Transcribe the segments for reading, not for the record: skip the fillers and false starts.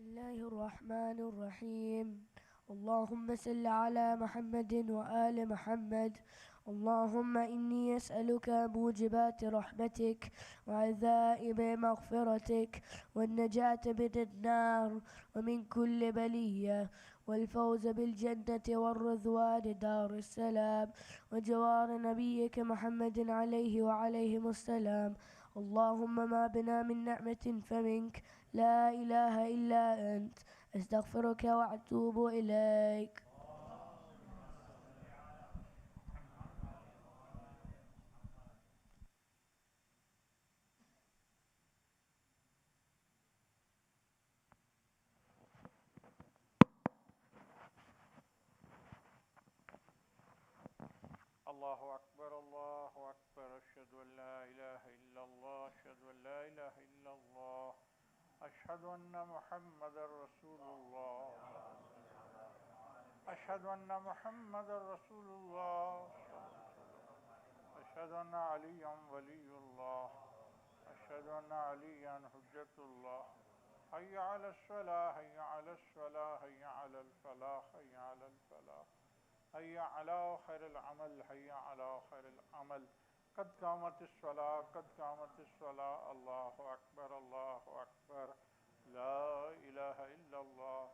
الله الرحمن الرحيم. اللهم صل على محمد وآل محمد. اللهم إني أسألك موجبات رحمتك وعذائب مغفرتك والنجاة من النار ومن كل بلية والفوز بالجنة والرضوان دار السلام وجوار نبيك محمد عليه وعليهم السلام. اللهم ما بنا من نعمة فمنك، لا إله إلا أنت، أستغفرك وأتوب إليك. الله أكبر الله أكبر أشهد أن لا إله إلا الله أشهد أن لا إله إلا الله أشهد أن محمد رسول الله أشهد أن محمد رسول الله أشهد أن عليا ولي الله أشهد أن عليا حجة الله حي على الصلاة حي على الصلاة حي على الفلاح حي على الفلاح حي على خير العمل حي على خير العمل قد قامت الصلاة قد قامت الصلاة الله أكبر الله أكبر لا إله إلا الله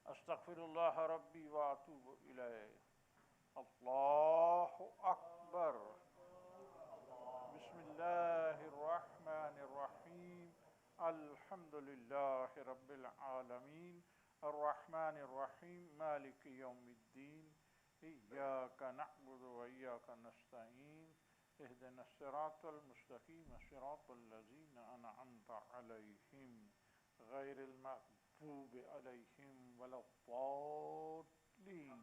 أستغفر الله ربي وأتوب إليه. الله أكبر. بسم الله الرحمن الرحيم. الحمد لله رب العالمين الرحمن الرحيم مالك يوم الدين إياك نعبد وإياك نستعين اهدنا الصراط المستقيم صراط الذين أنعمت عليهم غير المغضوب عليهم ولا الضالين.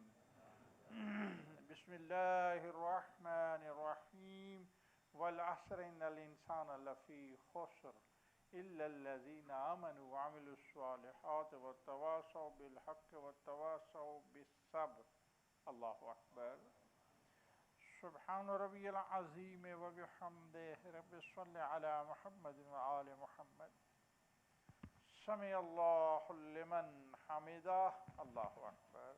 بسم الله الرحمن الرحيم. والعصر إن الإنسان لفي خسر إلا الذين آمنوا وعملوا الصالحات والتواصوا بالحق والتواصوا بالصبر. الله أكبر. سبحان ربي العظيم وبحمده. رب صل على محمد وآل محمد. سمع الله لمن حمده. الله أكبر.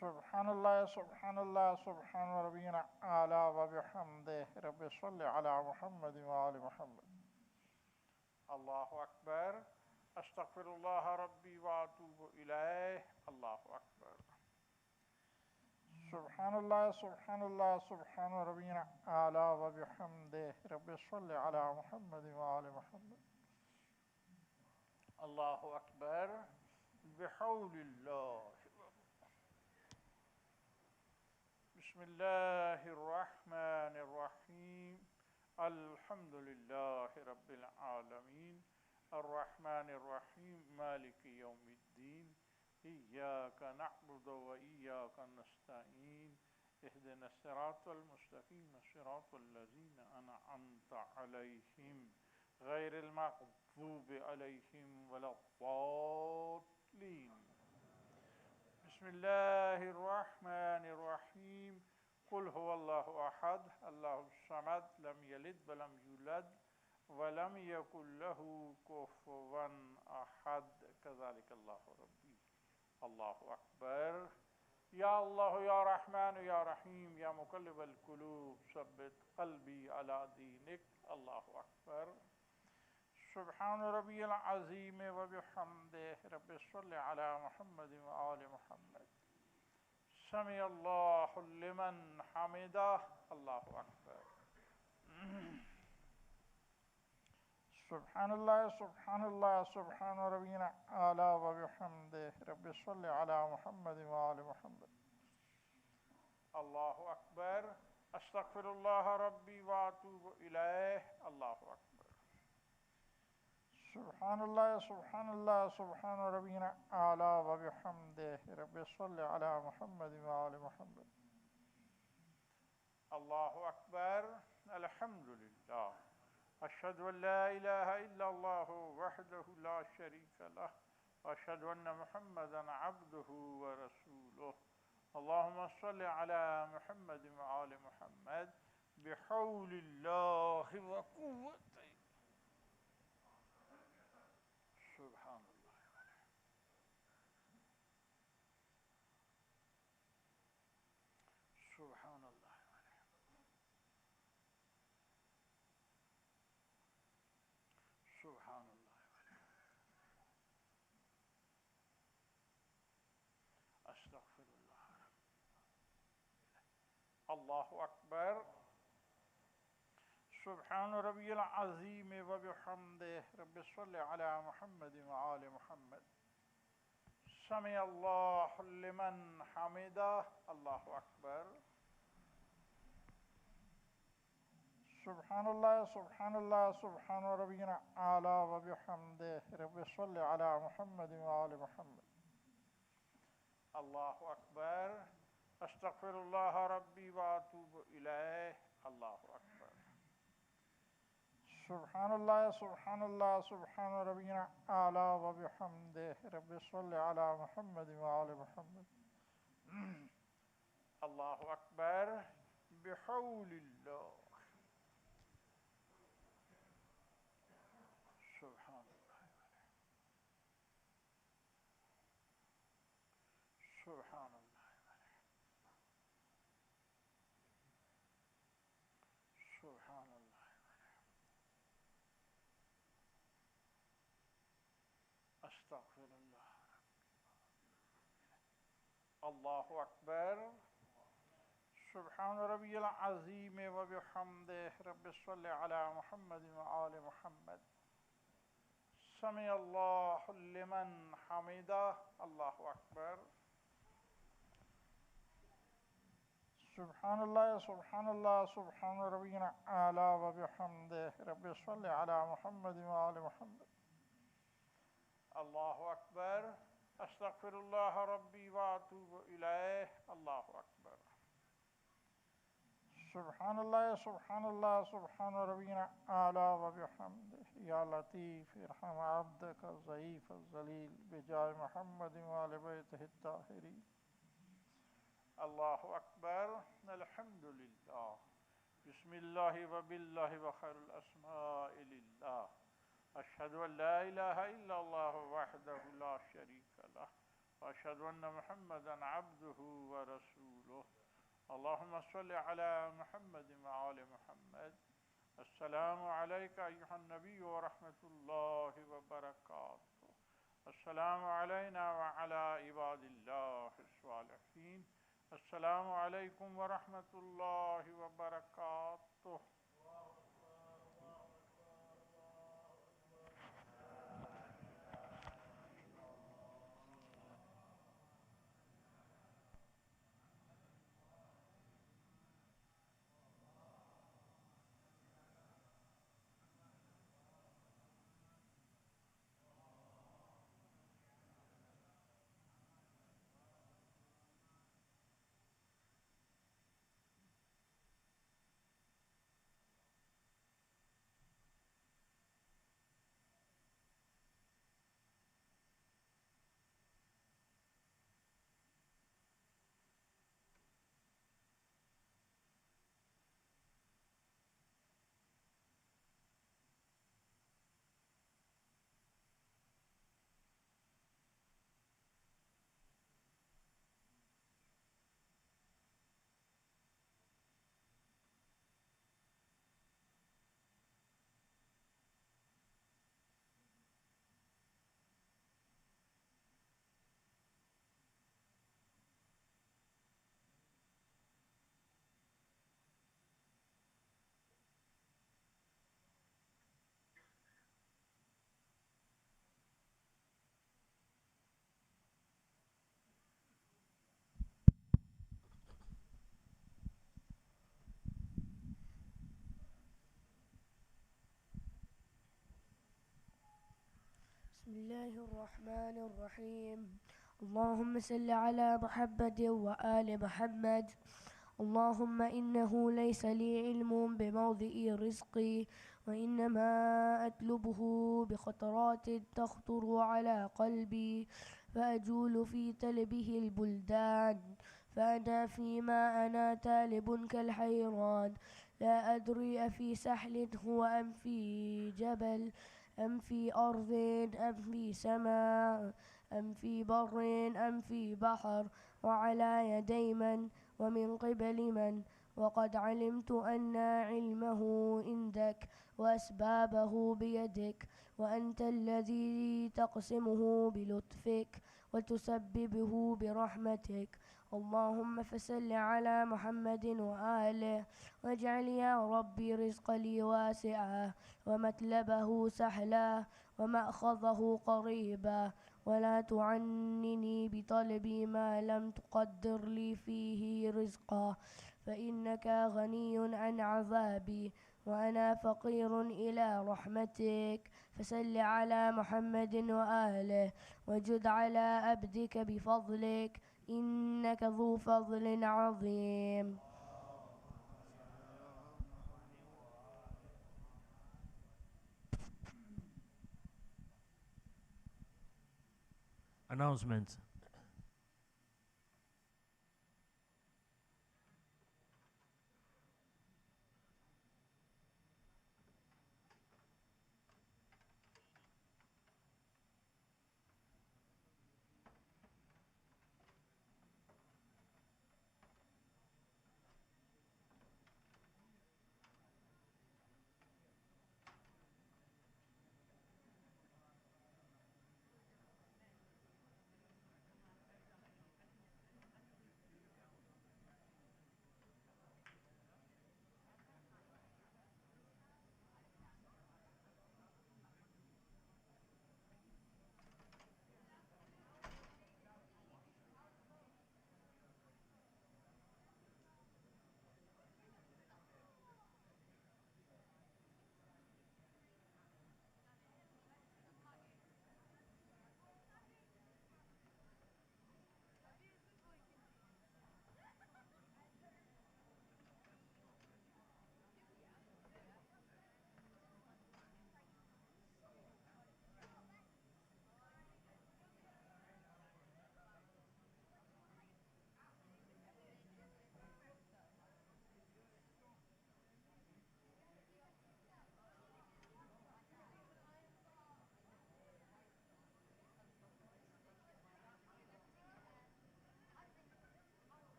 سبحان الله سبحان الله سبحان ربنا أعلى وبحمده. رب صل على محمد وآل محمد. الله أكبر. أستغفر الله ربي وأتوب إليه. الله أكبر. سبحان الله سبحان الله سبحان ربنا أعلى وبحمده. رب صل على محمد وآل محمد. الله أكبر. بحول الله. بسم الله الرحمن الرحيم. الحمد لله رب العالمين الرحمن الرحيم مالك يوم الدين إياك نعبد وإياك نستعين اهدنا الصراط المستقيم صراط الذين أنعمت عليهم غير المغضوب عليهم ولا الضالين. بسم الله الرحمن الرحيم. قل هو الله أحد الله الصمد لم يلد ولم يولد ولم يكن له كفوا أحد. كذلك الله ربي. الله أكبر. يا الله يا رحمن يا رحيم يا مقلب القلوب ثبت قلبي على دينك. الله أكبر. سبحان ربي العظيم وبحمده. رب صل على محمد وآل محمد. سمع الله لمن حمده. الله أكبر. سبحان الله سبحان الله سبحان ربنا أعلى وبحمده. رب صل على محمد وآل محمد. الله أكبر. أستغفر الله ربي وأتوب إليه. الله أكبر. سبحان الله سبحان الله سبحان ربنا أعلى وبحمده. رب صل على محمد وآل محمد. الله أكبر. الحمد لله. أشهد أن لا إله إلا الله وحده لا شريك له وأشهد أن محمدا عبده ورسوله. اللهم صل على محمد وآل محمد. بحول اللہ وقوته سبحان اللہ سبحان اللہ سبحان اللہ استغفر اللہ اللہ اکبر سبحان ربی العظیم وبحمدہ رب صلی علی محمد وآل محمد سمع اللہ لمن حمدہ اللہ اکبر سبحان اللہ سبحان اللہ سبحان ربی العالی وبحمدہ رب صلی علی محمد وآل محمد اللہ اکبر استغفر اللہ ربی واتوب الیہ اللہ اکبر سبحان اللہ سبحان اللہ سبحان ربی العالی وبحمدہ رب صلی علی محمد وآل محمد اللہ اکبر بحول اللہ سبحان اللہ سبحان اللہ سبحان اللہ استغفر اللہ اللہ اکبر سبحان ربی العظیم وبحمدہ رب صلی علی محمد وآل محمد سمع اللہ لمن حمدہ اللہ اکبر سبحان اللہ سبحان اللہ سبحان ربی العالی وبحمدہ رب صلی علی محمد وآل محمد اللہ اکبر استغفر اللہ ربی واتوب الیہ اللہ اکبر سبحان اللہ سبحان اللہ سبحان ربی العالی وبحمدہ یا لطیف ارحم عبدک الضعیف الذلیل بجاہ محمد وآل بیتہ الطاہرین اللہ اکبر الحمدللہ بسم اللہ وباللہ وخیر الاسماء للہ اشہد ان لا الہ الا اللہ وحدہ لا شریک لہ واشہد ان محمدا عبدہ ورسولہ اللہم صل علی محمد وآل محمد السلام علیکہ ایہا النبی ورحمۃ اللہ وبرکاتہ السلام علینا وعلی عباد اللہ الصالحین السلام علیکم ورحمۃ اللہ وبرکاتہ بسم الله الرحمن الرحيم اللهم صل على محمد وآل محمد اللهم إنه ليس لي علم بموضع رزقي وإنما أطلبه بخطرات تخطر على قلبي فأجول في طلبه البلدان فأنا فيما أنا تالب كالحيران، لا أدري أفي سحل هو أم في جبل، أم في أرض أم في سماء، أم في بر أم في بحر، وعلى يدي من ومن قبل من، وقد علمت أن علمه عندك وأسبابه بيدك، وأنت الذي تقسمه بلطفك وتسببه برحمتك. اللهم فصل على محمد وآله، واجعل يا ربي رزق لي واسعا، ومطلبه سهلا، ومأخذه قريبا، ولا تعنني بطلبي ما لم تقدر لي فيه رزقا، فإنك غني عن عذابي، وأنا فقير إلى رحمتك. فصل على محمد وآله، وجد على عبدك بفضلك، إنك ذو فضل عظيم. Announcement.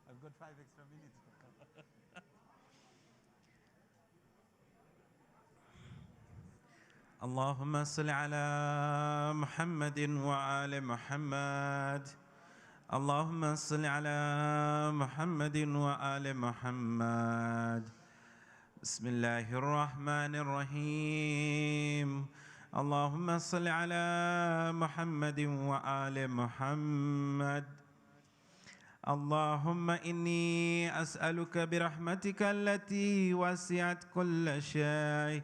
I've got 5 extra minutes. اللهم صل على محمد وآل محمد. اللهم صل على محمد وآل محمد. بسم الله الرحمن الرحيم. اللهم صل على محمد وآل محمد. اللهم إني أسألك برحمتك التي وسعت كل شيء،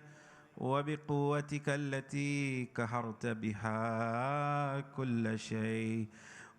وبقوتك التي قهرت بها كل شيء،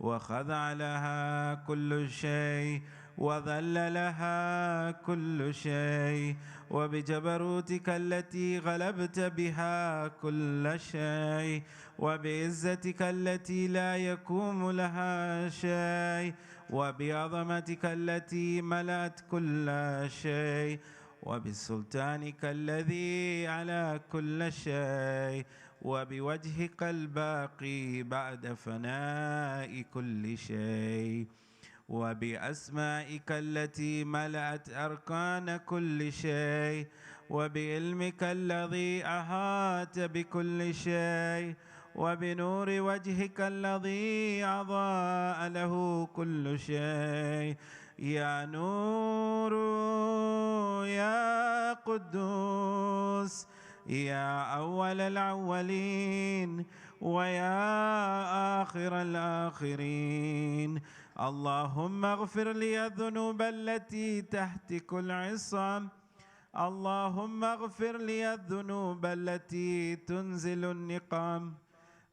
وخضع لها كل شيء، وذل لها كل شيء، وبجبروتك التي غلبت بها كل شيء، وبعزتك التي لا يقوم لها شيء، وبعظمتك التي ملأت كل شيء، وبسلطانك الذي على كل شيء، وبوجهك الباقي بعد فناء كل شيء، وبأسمائك التي ملأت أركان كل شيء، وبعلمك الذي أحاط بكل شيء، وبنور وجهك الذي أضاء له كل شيء. يا نور يا قدوس يا أول الأولين ويا آخر الآخرين، اللهم اغفر لي الذنوب التي تحتك العصام، اللهم اغفر لي الذنوب التي تنزل النقام،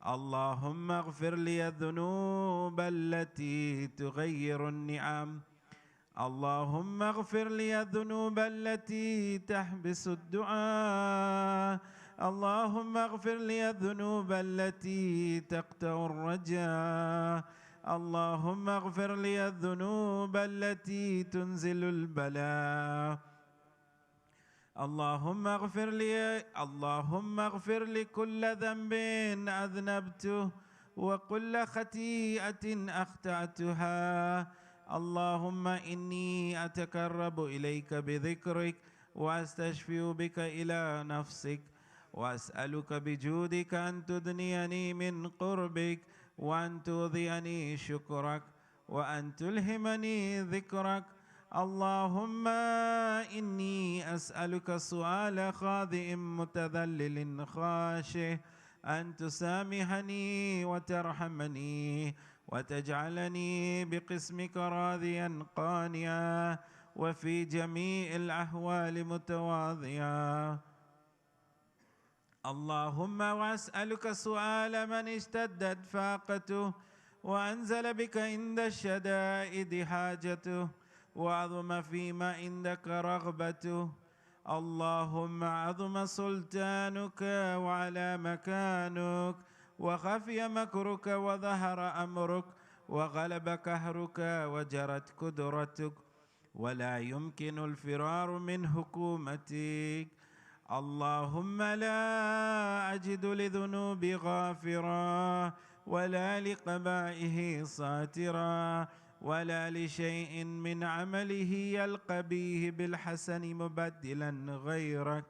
اللهم اغفر لي الذنوب التي تغير النعم، اللهم اغفر لي الذنوب التي تحبس الدعاء، اللهم اغفر لي الذنوب التي تقطع الرجاء، اللهم اغفر لي الذنوب التي تنزل البلاء، اللهم اغفر لي كل ذنب أذنبته وكل خطيئة أخطأتها، اللهم إني أتقرب إليك بذكرك وأستشفي بك إلى نفسك، وأسألك بجودك أن تدنيني من قربك، وأن توضيني شكرك، وأن تلهمني ذكرك. اللهم إني أسألك سؤال خاضع متذلل خاشع، أن تسامحني وترحمني وتجعلني بقسمك راضيا قانعا، وفي جميع الأحوال متواضعا. اللهم وأسألك سؤال من اشتدت فاقته وأنزل بك عند الشدائد حاجته، وعظم فيما عندك رغبته. اللهم عظم سلطانك وعلى مكانك، وخفي مكرك وظهر أمرك، وغلب قهرك وجرت قدرتك، ولا يمكن الفرار من حكومتك. اللهم لا أجد لذنوبي غافرا، ولا لقبائه ساترا، ولا لشيء من عمله القبيح بالحسن مبدلا غيرك.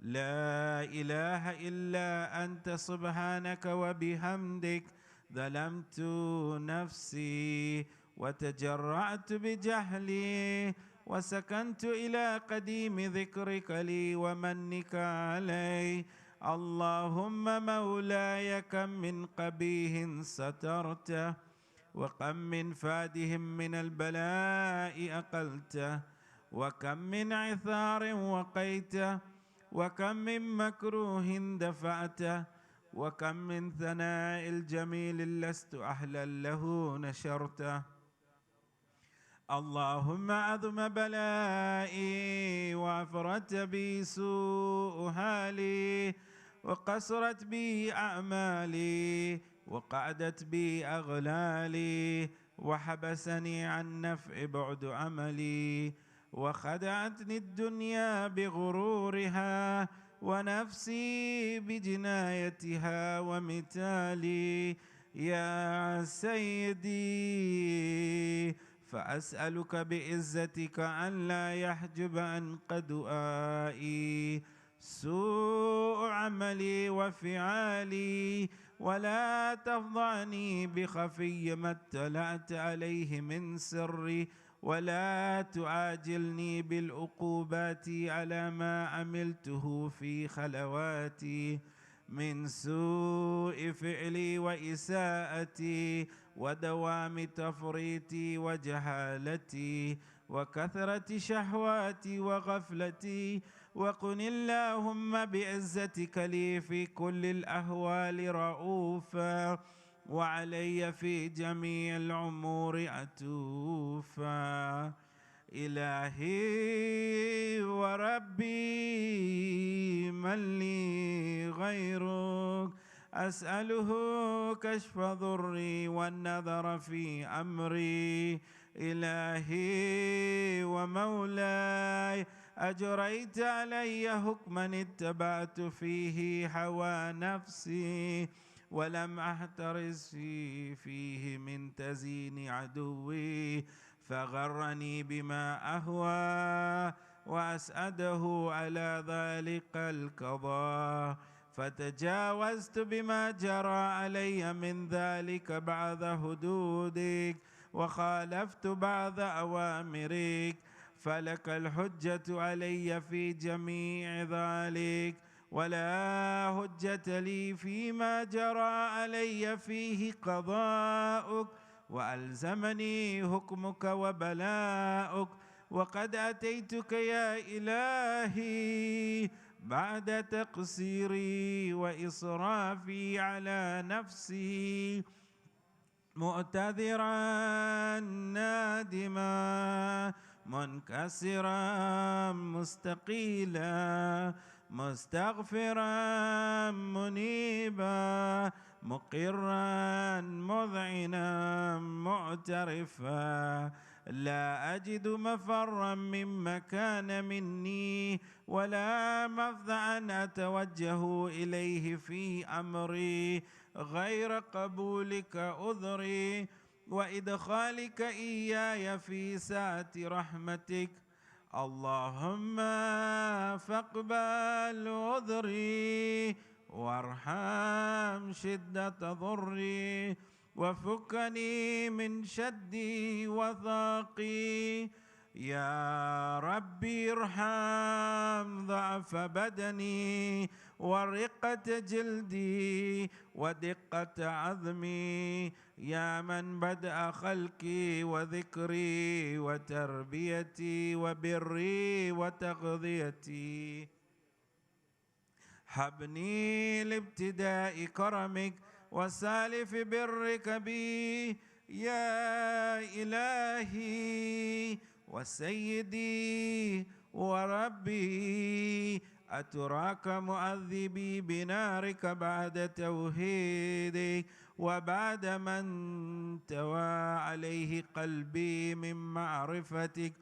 لا إله إلا أنت سبحانك وبحمدك ظلمت نفسي وتجرعت بجهلي، وسكنت إلى قديم ذكرك لي ومنك علي. اللهم مولاي كم من قبيح سترته، وكم من فادهم من البلاء أقلته، وكم من عثار وقيته، وكم من مكروه دفعته، وكم من ثناء الجميل لست أهلا له نشرته. اللهم عظم بلائي وعفرت بي سوء حالي، وقصرت بي أعمالي، وقعدت بي أغلالي، وحبسني عن نفع بعد عملي، وخدعتني الدنيا بغرورها، ونفسي بجنايتها ومثالي. يا سيدي فأسألك بعزتك أن لا يحجب عن دعائي سوء عملي وفعالي، ولا تفضعني بخفي ما اطلعت عليه من سري، ولا تعاجلني بالعقوبات على ما عملته في خلواتي من سوء فعلي وإساءتي ودوام تفريطي وجهالتي وكثرة شهواتي وغفلتي. وكن اللهم بعزتك لي في كل الأهوال رؤوفا، وعلي في جميع الأمور عطوفا. إلهي وربي من لي غيرك، أسأله كشف ضري والنظر في أمري. إلهي ومولاي، أجريت علي حكما اتبعت فيه هوى نفسي، ولم أحترس فيه من تزيين عدوي، فغرني بما أهوى وأسأده على ذلك القضاء، فتجاوزت بما جرى علي من ذلك بعد حدودك، وخالفت بعض أوامرك، فلك الحجة علي في جميع ذلك، ولا حجة لي فيما جرى علي فيه قضاؤك، وألزمني حكمك وبلاؤك، وقد أتيتك يا إلهي بعد تقصيري وإصرافي على نفسي، معتذرا نادما منكسرا مستقيلا مستغفرا منيبا مقرا مذعنا معترفا، لا أجد مفرا مما كان مني ولا مفزعا أتوجه إليه في أمري غير قبولك عذري وإدخالك إياي في سعة رحمتك. اللهم فاقبل عذري وارحم شدة ضري، وفكني من شدي وثاقي. يا ربي ارحم ضعف بدني ورقة جلدي ودقة عظمي، يا من بدأ خلقي وذكري وتربيتي وبري وتغذيتي. حبني لابتداء كرمك وسالف برك بي يا إلهي وسيدي وربي. أتراك مؤذبي بنارك بعد توحيدك، وبعد من توى عليه قلبي من معرفتك،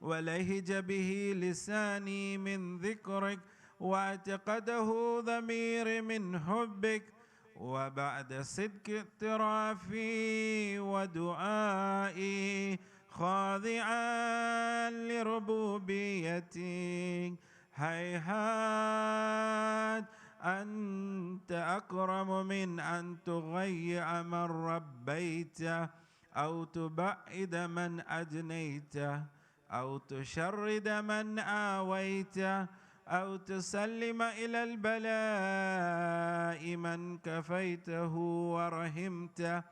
ولهج به لساني من ذكرك، واعتقده ضميري من حبك، وبعد صدق اعترافي ودعائي خاضعا لربوبيتك. هيهات أنت أكرم من أن تغيع من ربيته، أو تبعد من أدنيته، أو تشرد من آويته، أو تسلم إلى البلاء من كفيته ورحمته.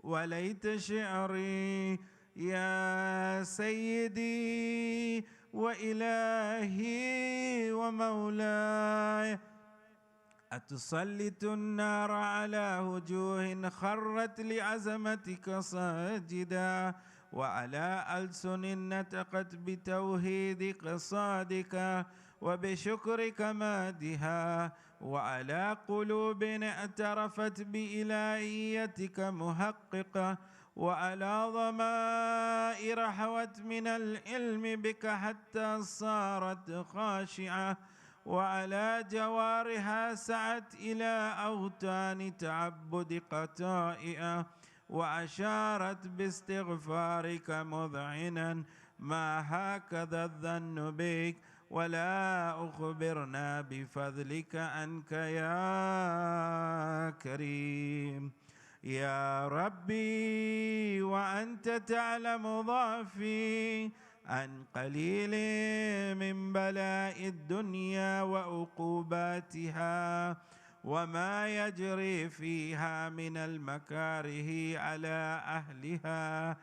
وليت شعري يا سيدي وإلهي ومولاي، أتسلط النار على وجوه خرت لعظمتك ساجدا، وعلى ألسن نطقت بتوحيد قصادك وبشكرك مادها، وعلى قلوب اعترفت بإلهيتك محققة، وعلى ضمائر حوت من العلم بك حتى صارت خاشعة، وعلى جوارها سعت إلى أوتان تعبد قطائئة، وأشارت باستغفارك مذعنا ما هكذا الظن بك، ولا أخبرنا بفضلك عنك يا كريم. يا ربي وأنت تعلم ضعفي عن قليل من بلاء الدنيا وعقوباتها، وما يجري فيها من المكاره على أهلها،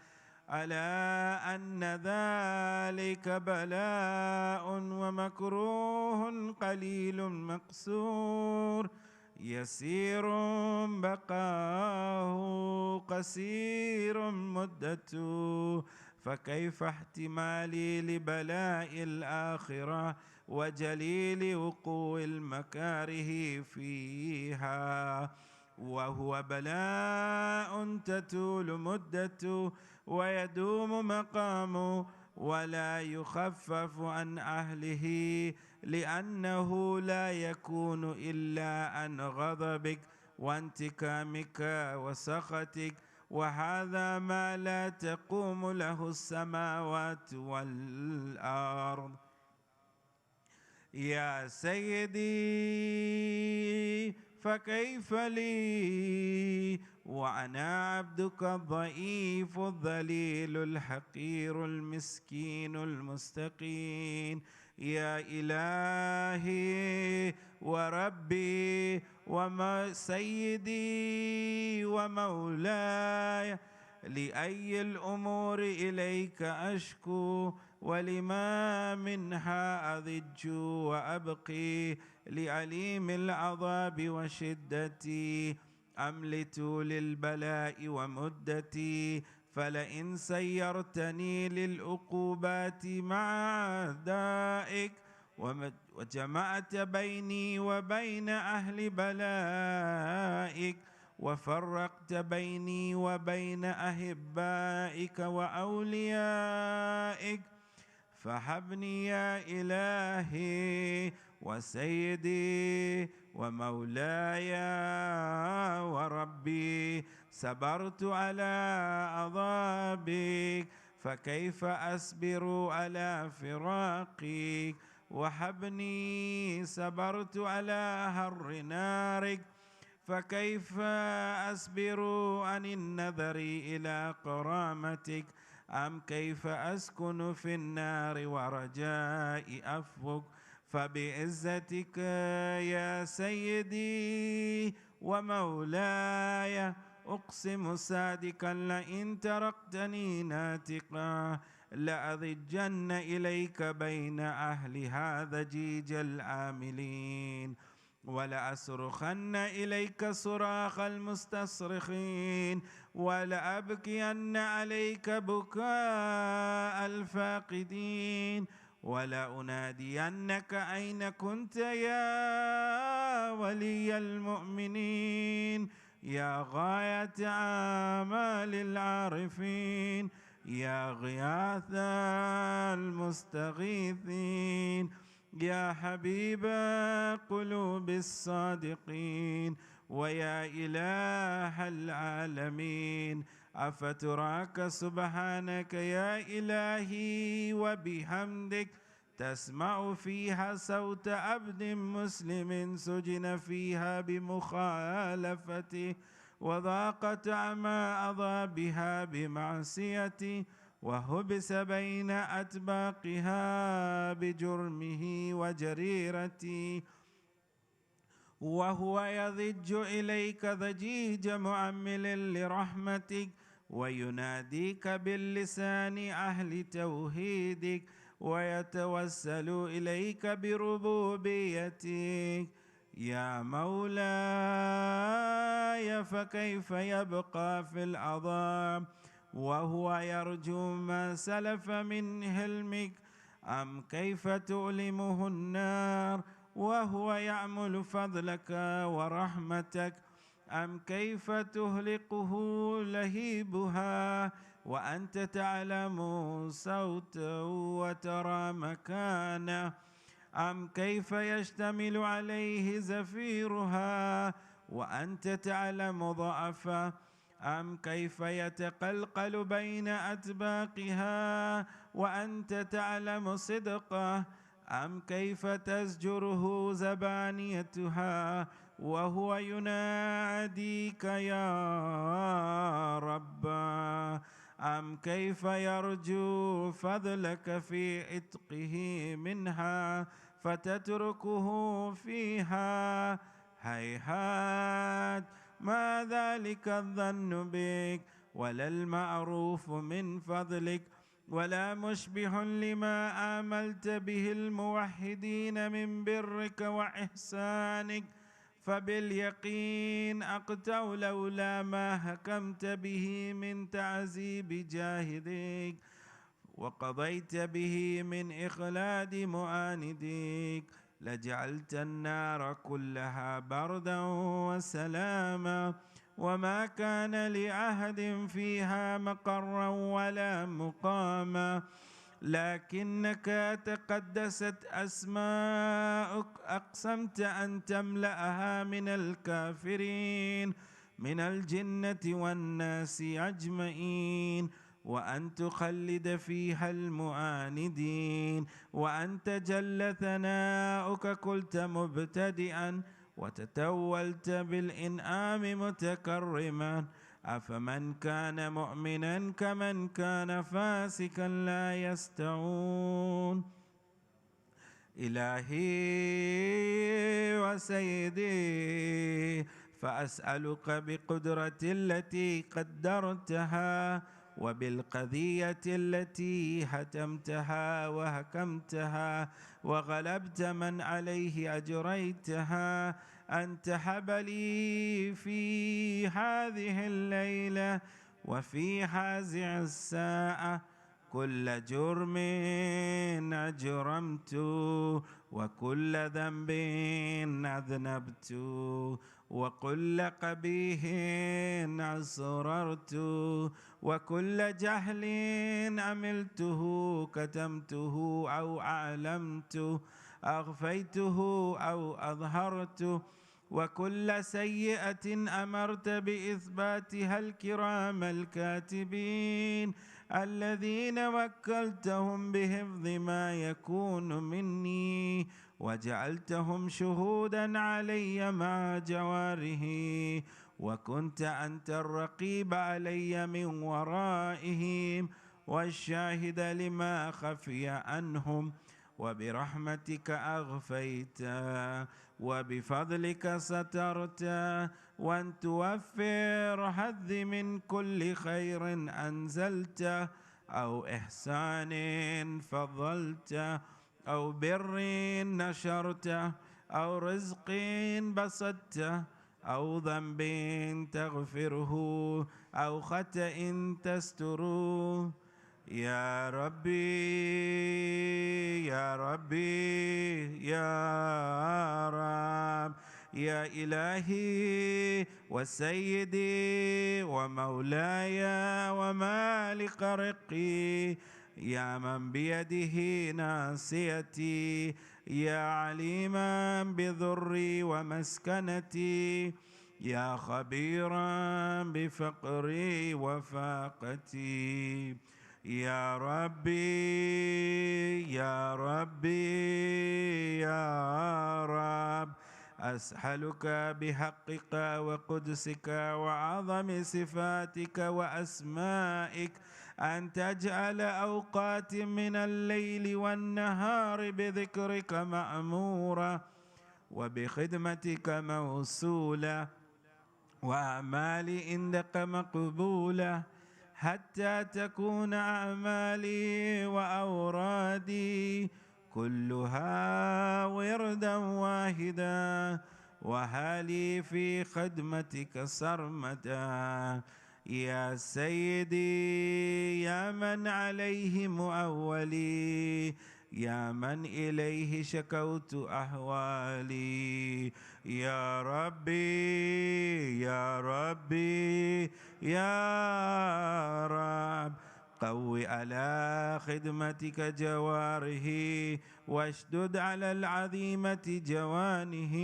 ألا أن ذلك بلاء ومكروه قليل مقصور، يسير بقاه قصير مدته، فكيف احتمالي لبلاء الآخرة وجليل وقوع المكاره فيها؟ وهو بلاء تطول مدته ويدوم مقامه ولا يخفف عن أهله، لأنه لا يكون إلا عن غضبك وانتقامك وسخطك، وهذا ما لا تقوم له السماوات والأرض. يا سيدي فكيف لي وأنا عبدك الضعيف الذليل الحقير المسكين المستقيم؟ يا إلهي وربي وسيدي ومولاي، لأي الأمور إليك أشكو ولما منها أضج وأبقي؟ لعليم العذاب وشدتي أملت للبلاء ومدتي، فلئن سيرتني للعقوبات مع أعدائك وجمعت بيني وبين أهل بلائك وفرقت بيني وبين أحبائك وأوليائك، فهبني يا إلهي وسيدي ومولاي وربي. صبرت على عذابك فكيف أصبر على فراقك؟ وهبني صبرت على حر نارك فكيف أصبر عن النظر إلى كرامتك؟ أم كيف أسكن في النار ورجاء عفوك؟ فبعزتك يا سيدي ومولاي أقسم صادقا لئن تركتني ناتقا لأضجن إليك بين أهل هذا ضجيج العاملين، ولأصرخن إليك صراخ المستصرخين، ولأبكين عليك بكاء الفاقدين، ولأنادينك أين كنت يا ولي المؤمنين، يا غاية آمال العارفين، يا غياث المستغيثين، يا حبيب قلوب الصادقين، ويا إله العالمين. أفتراك سبحانك يا إلهي وبحمدك تسمع فيها صوت عبد مسلم سجن فيها بمخالفته وضاقت أعمى عذابها بمعصيته وحبس بين أطباقها بجرمه وجريرته، وهو يضج إليك ضجيج معمل لرحمتك ويناديك باللسان أهل توحيدك ويتوسل إليك بربوبيتك. يا مولاي فكيف يبقى في العذاب وهو يرجو ما سلف من حلمك؟ أم كيف تؤلمه النار وهو يعمل فضلك ورحمتك؟ أم كيف تهلقه لهيبها وأنت تعلم صوته وترى مكانه؟ أم كيف يشتمل عليه زفيرها وأنت تعلم ضعفه؟ أم كيف يتقلقل بين أطباقها وأنت تعلم صدقه؟ أم كيف تزجره زبانيتها وهو يناديك يا رب؟ أم كيف يرجو فضلك في عتقه منها فتتركه فيها؟ هيهات ما ذلك الظن بك ولا المعروف من فضلك ولا مشبه لما آملت به الموحدين من برك وإحسانك، فباليقين أقطع لولا ما حكمت به من تعذيب جاهدك وقضيت به من إخلاد معانديك لجعلت النار كلها بردا وسلاما، وما كان لعهد فيها مقرا ولا مقاما، لكنك تقدست أسماؤك أقسمت أن تملأها من الكافرين من الجنة والناس أجمعين، وأن تخلد فيها المعاندين، وأنت جل ثناؤك قلت مبتدئا وتتولت بالإنعام متكرما، أفمن كان مؤمنا كمن كان فاسقا لا يستوون. إلهي وسيدي فأسألك بقدرة التي قدرتها وبالقضية التي هتمتها وهكمتها وغلبت من عليه أجريتها أن تهب لي في هذه الليلة وفي هذه الساعة كل جرم أجرمت وكل ذنب أذنبت وكل قبيح أسررت وكل جهل عملته كتمته أو أعلمت أخفيته أو أظهرت وكل سيئة أمرت بإثباتها الكرام الكاتبين الذين وكلتهم بحفظ ما يكون مني وجعلتهم شهودا علي مع جواره، وكنت أنت الرقيب علي من ورائهم والشاهد لما خفي عنهم، وبرحمتك أغفيت وبفضلك سترت، وأن توفر حظي من كل خير أنزلت أو إحسان فضلت أو بر نشرت أو رزق بسطت أو ذنب تغفره أو خطأ تستره. يا ربي يا ربي يا رب يا إلهي وسيدي ومولاي ومالك رقي، يا من بيده ناصيتي، يا عليما بضري ومسكنتي، يا خبيرا بفقري وفاقتي، يا ربي يا ربي يا رب أسألك بحقك وقدسك وعظم صفاتك وأسمائك أن تجعل أوقات من الليل والنهار بذكرك مأمورة وبخدمتك موصولة وأعمالي عندك مقبولة، حتى تكون أعمالي وأورادي كلها وردا واحدا وحالي في خدمتك سرمدا. يا سيدي يا من عليه مؤولي، يا من إليه شكوت أحوالي، يا ربي يا ربي يا رب قو على خدمتك جواره واشدد على العظيمة جوانه،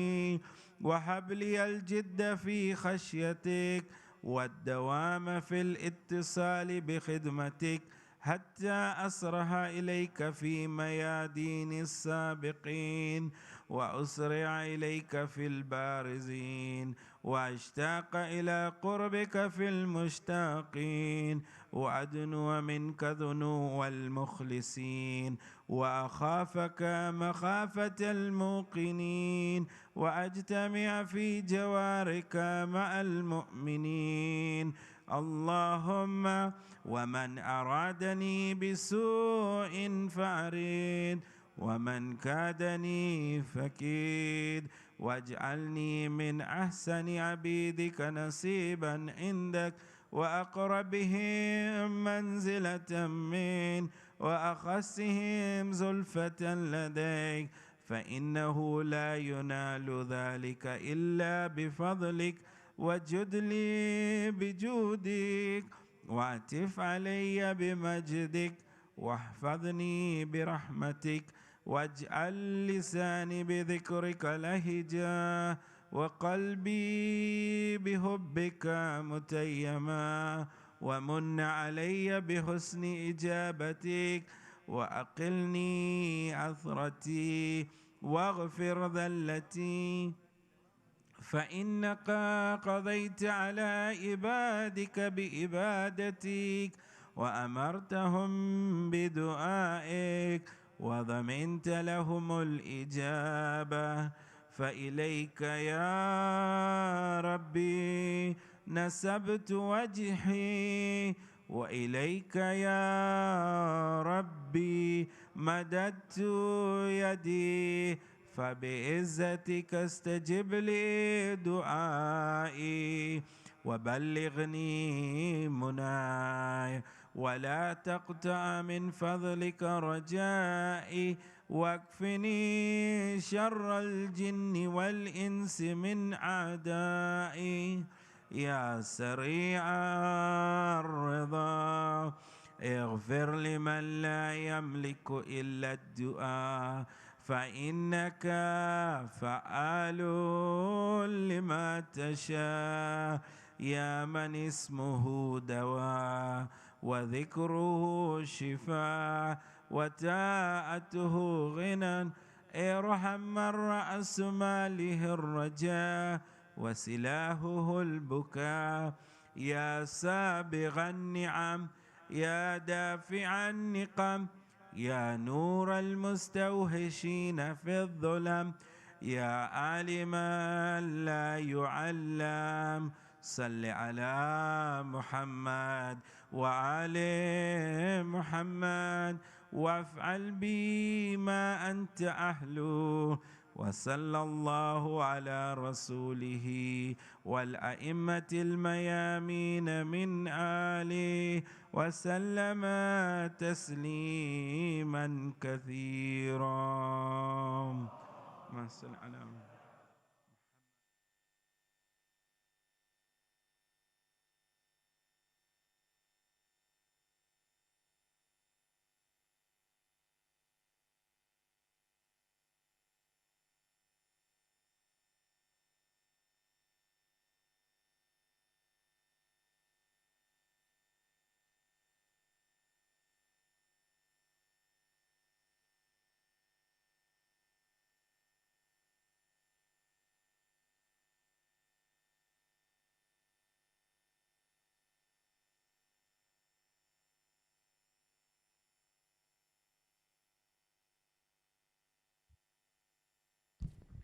وهب لي الجد في خشيتك والدوام في الاتصال بخدمتك حتى أسرح إليك في ميادين السابقين وأسرع إليك في البارزين وأشتاق إلى قربك في المشتاقين وأدنو منك ذنو المخلصين وأخافك مخافة الموقنين وأجتمع في جوارك مع المؤمنين. اللهم ومن أرادني بسوء فأريد ومن كادني فكيد، واجعلني من أحسن عبيدك نصيبا عندك وأقربهم منزلة من وأخسهم زلفة لديك، فإنه لا ينال ذلك إلا بفضلك، وجد لي بجودك، واعتف علي بمجدك، واحفظني برحمتك، واجعل لساني بذكرك لهجا، وقلبي بحبك متيما، ومن علي بحسن إجابتك، وأقلني عثرتي، واغفر ذلتي، فإنك قضيت على عبادك بإبادتك، وأمرتهم بدعائك، وضمنت لهم الإجابة. فإليك يا ربي نسبت وجهي، وإليك يا ربي مددت يدي، فبعزتك استجب لي دعائي، وبلغني مناي، ولا تقطع من فضلك رجائي، واكفني شر الجن والإنس من أعدائي. يا سريع الرضا اغفر لمن لا يملك إلا الدعاء، فإنك فعال لما تشاء. يا من اسمه دواء، وذكره شفاء، وتاءته غنى، ارحم من رأس ماله الرجاء، وسلاهه البكاء. يا سابغ النعم، يا دافع النقم، يا نور المستوحشين في الظلم، يا عالما لا يعلم، صل على محمد وعلى محمد، وافعل بي ما أنت أهله. وصلى الله على رسوله والأئمة الميامين من آله، وسلم تسليما كثيرا. ما صل على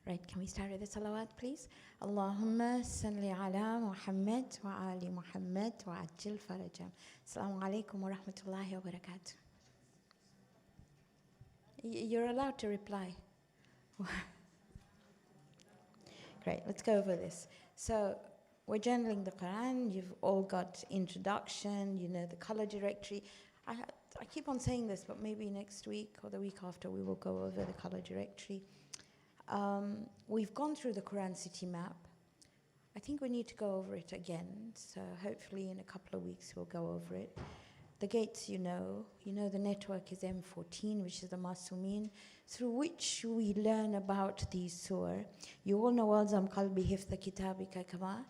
Right, can we start with the salawat, please? Allahumma salli ala Muhammad wa ali Muhammad wa ajil farajam. Assalamu alaikum wa rahmatullahi wa barakatuh. You're allowed to reply. Great, let's go over this. So, we're journaling the Quran. You've all got introduction, you know, the color directory. I keep on saying this, but maybe next week or the week after we will go over the color directory. We've gone through the Quran city map. I think we need to go over it again. So hopefully in a couple of weeks we'll go over it. The gates, you know the network is M14, which is the Masumin, through which we learn about these surah. You all know Walzam Qalbi Hifdha Kitabika Kama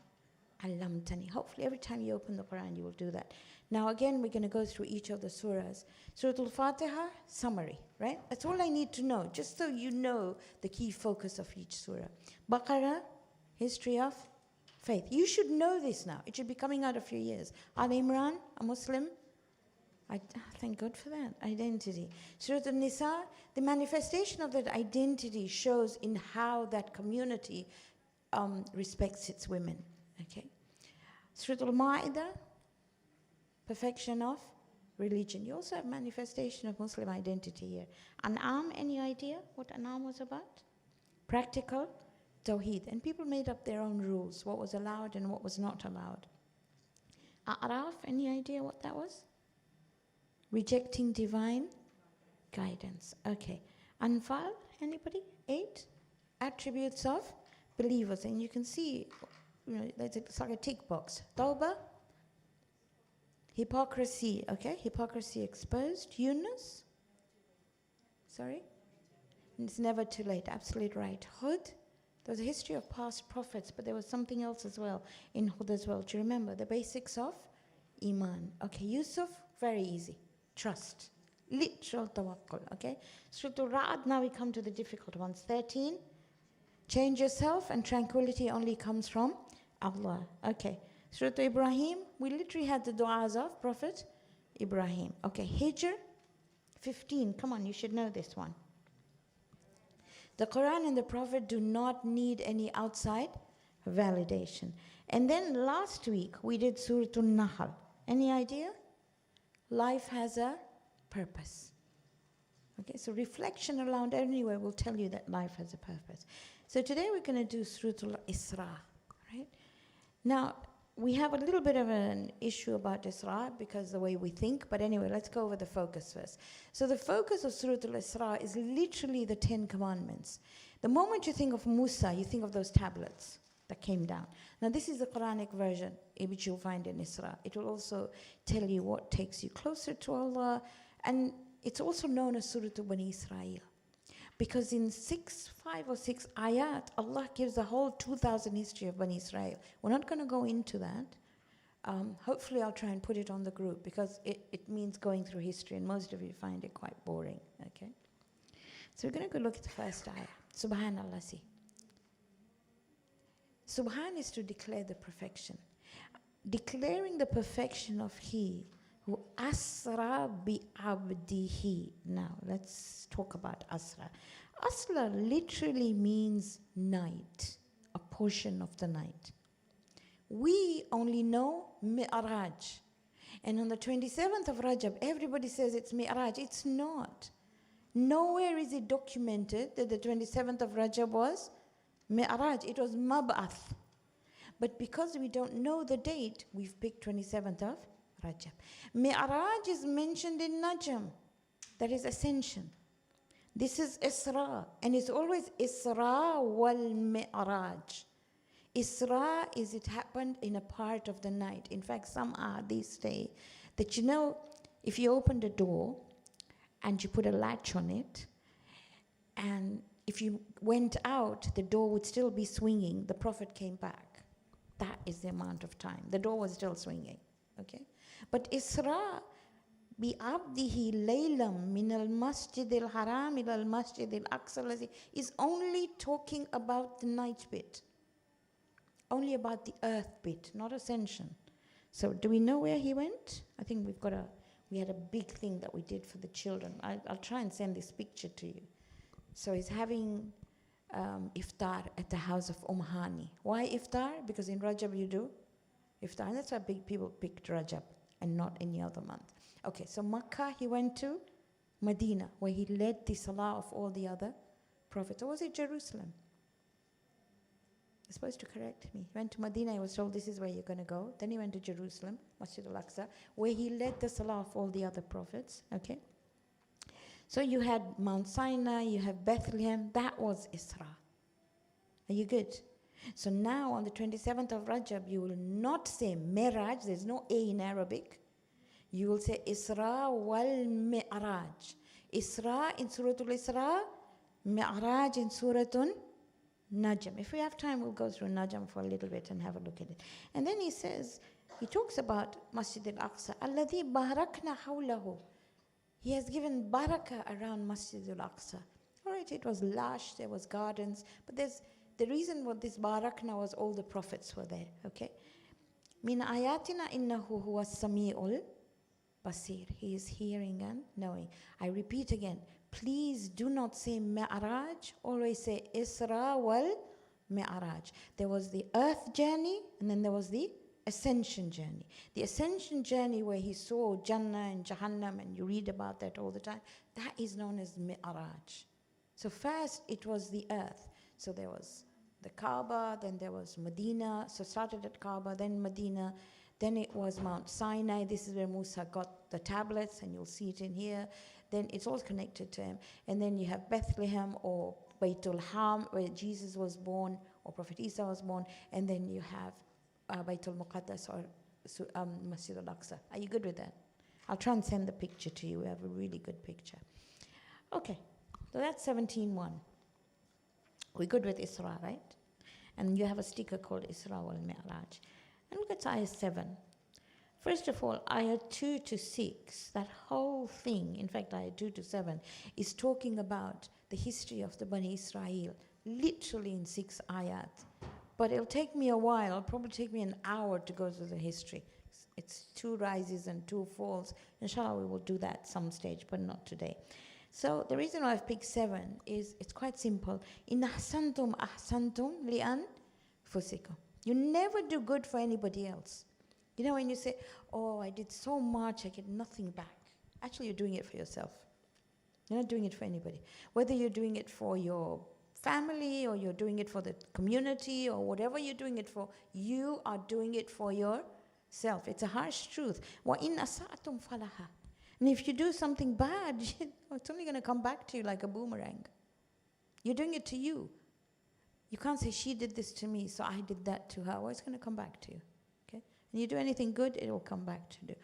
Allamtani. Hopefully every time you open the Quran you will do that. Now again we're going to go through each of the surahs. Surah Al-Fatiha, summary, right? That's all I need to know, just so you know the key focus of each surah. Baqarah, history of faith. You should know this now. It should be coming out of your ears. Al Imran, a Muslim. Thank God for that. Identity. Surah An-Nisa, the manifestation of that identity shows in how that community respects its women. Okay. Surah Al-Ma'idah, perfection of religion. You also have manifestation of Muslim identity here. An'am, any idea what An'am was about? Practical Tawheed. And people made up their own rules, what was allowed and what was not allowed. A'raf, any idea what that was? Rejecting divine guidance. Okay. Anfal, anybody? 8 attributes of believers. And you can see, it's like a tick box. Tawbah, hypocrisy, okay? Hypocrisy exposed. Yunus? Sorry? It's never too late, absolutely right. Hud, there was a history of past prophets, but there was something else as well in Hud as well. Do you remember? The basics of Iman. Okay, Yusuf, very easy. Trust. Literal tawakkul, okay? Surah Al-Ra'd, now we come to the difficult ones. 13, change yourself and tranquility only comes from Allah. Okay, Surah Ibrahim, we literally had the du'as of Prophet Ibrahim. Okay, Hijr, 15, come on, you should know this one. The Quran and the Prophet do not need any outside validation. And then last week we did Surah An-Nahl. Any idea? Life has a purpose. Okay, so reflection around anywhere will tell you that life has a purpose. So today we're going to do Surah Al-Isra, right? Now, we have a little bit of an issue about Isra because the way we think, but anyway, let's go over the focus first. So the focus of Surah Al-Isra is literally the 10 commandments. The moment you think of Musa, you think of those tablets that came down. Now this is the Quranic version, which you'll find in Isra. It will also tell you what takes you closer to Allah, and it's also known as Surah Bani Israel. Because in 5 or 6 ayat, Allah gives the whole 2,000 history of Bani Israel. We're not going to go into that. Hopefully I'll try and put it on the group because it means going through history and most of you find it quite boring, okay? So we're going to go look at the first ayah. Subhanallah, see. Subhan is to declare the perfection. Declaring the perfection of He who asra bi abdihi. Now, let's talk about asra. Asra literally means night, a portion of the night. We only know Mi'raj. And on the 27th of Rajab, everybody says it's Mi'raj. It's not. Nowhere is it documented that the 27th of Rajab was Mi'raj. It was Mab'ath. But because we don't know the date, we've picked 27th of Rajab. Mi'raj is mentioned in Najm. That is ascension. This is Isra. And it's always Isra wal Mi'raj. Isra is it happened in a part of the night. In fact, some ahadith say that if you opened a door and you put a latch on it, and if you went out, the door would still be swinging. The Prophet came back. That is the amount of time. The door was still swinging. Okay? But Isra bi abdihi laylam min al masjid al haram ila al masjid al aqsa is only talking about the night bit. Only about the earth bit, not ascension. So do we know where he went? I think we had a big thing that we did for the children. I'll try and send this picture to you. So he's having iftar at the house of Hani. Why iftar? Because in Rajab you do iftar. And that's why big people picked Rajab and not any other month. Okay, so Makkah he went to Medina, where he led the salah of all the other prophets. Or was it Jerusalem? You're supposed to correct me. He went to Medina, he was told this is where you're going to go. Then he went to Jerusalem, Masjid al-Aqsa, where he led the salah of all the other prophets. Okay? So you had Mount Sinai, you have Bethlehem. That was Isra. Are you good? So now on the 27th of Rajab, you will not say Miraj. There's no A in Arabic. You will say Isra wal Mi'raj. Isra in Surah Al-Isra, Mi'raj in Surah Najm. If we have time, we'll go through Najm for a little bit and have a look at it. And then he talks about Masjid al-Aqsa. Alladhi barakna hawlahu. He has given barakah around Masjid al-Aqsa. All right, it was lush, there was gardens, but the reason what this barakna was all the prophets were there, okay? Min ayatina innahu huwa sami'ul basir. He is hearing and knowing. I repeat again, please do not say Mi'raj, always say Isra wal Mi'raj. There was the earth journey and then there was the ascension journey. The ascension journey where he saw Jannah and Jahannam, and you read about that all the time, that is known as Mi'raj. So first it was the earth. So there was the Kaaba, then there was Medina. So started at Kaaba, then Medina, then it was Mount Sinai. This is where Musa got the tablets, and you'll see it in here. Then it's all connected to him. And then you have Bethlehem or Baitul Ham, where Jesus was born, or Prophet Isa was born. And then you have Baitul Muqaddas or Masjid al-Aqsa. Are you good with that? I'll try and send the picture to you. We have a really good picture. Okay, so that's 17.1. We're good with Isra, right? And you have a sticker called Isra wal Mi'raj. And look at Ayah 7. First of all, Ayah 2 to 6, that whole thing, in fact, Ayah 2 to 7, is talking about the history of the Bani Israel, literally in 6 ayat. But it'll take me a while, it'll probably take me an hour to go through the history. It's 2 rises and 2 falls. Inshallah, we will do that some stage, but not today. So the reason why I've picked 7 is it's quite simple. In ahsantum ahsantum li'an fusikum. You never do good for anybody else. You know, when you say, oh, I did so much, I get nothing back. Actually, you're doing it for yourself. You're not doing it for anybody. Whether you're doing it for your family or you're doing it for the community or whatever you're doing it for, you are doing it for yourself. It's a harsh truth. وَإِنْ أَسَأْتُمْ فَلَهَا. And if you do something bad, it's only going to come back to you like a boomerang. You're doing it to you. You can't say, she did this to me, so I did that to her. Well, it's going to come back to you. Okay? And you do anything good, it will come back to you.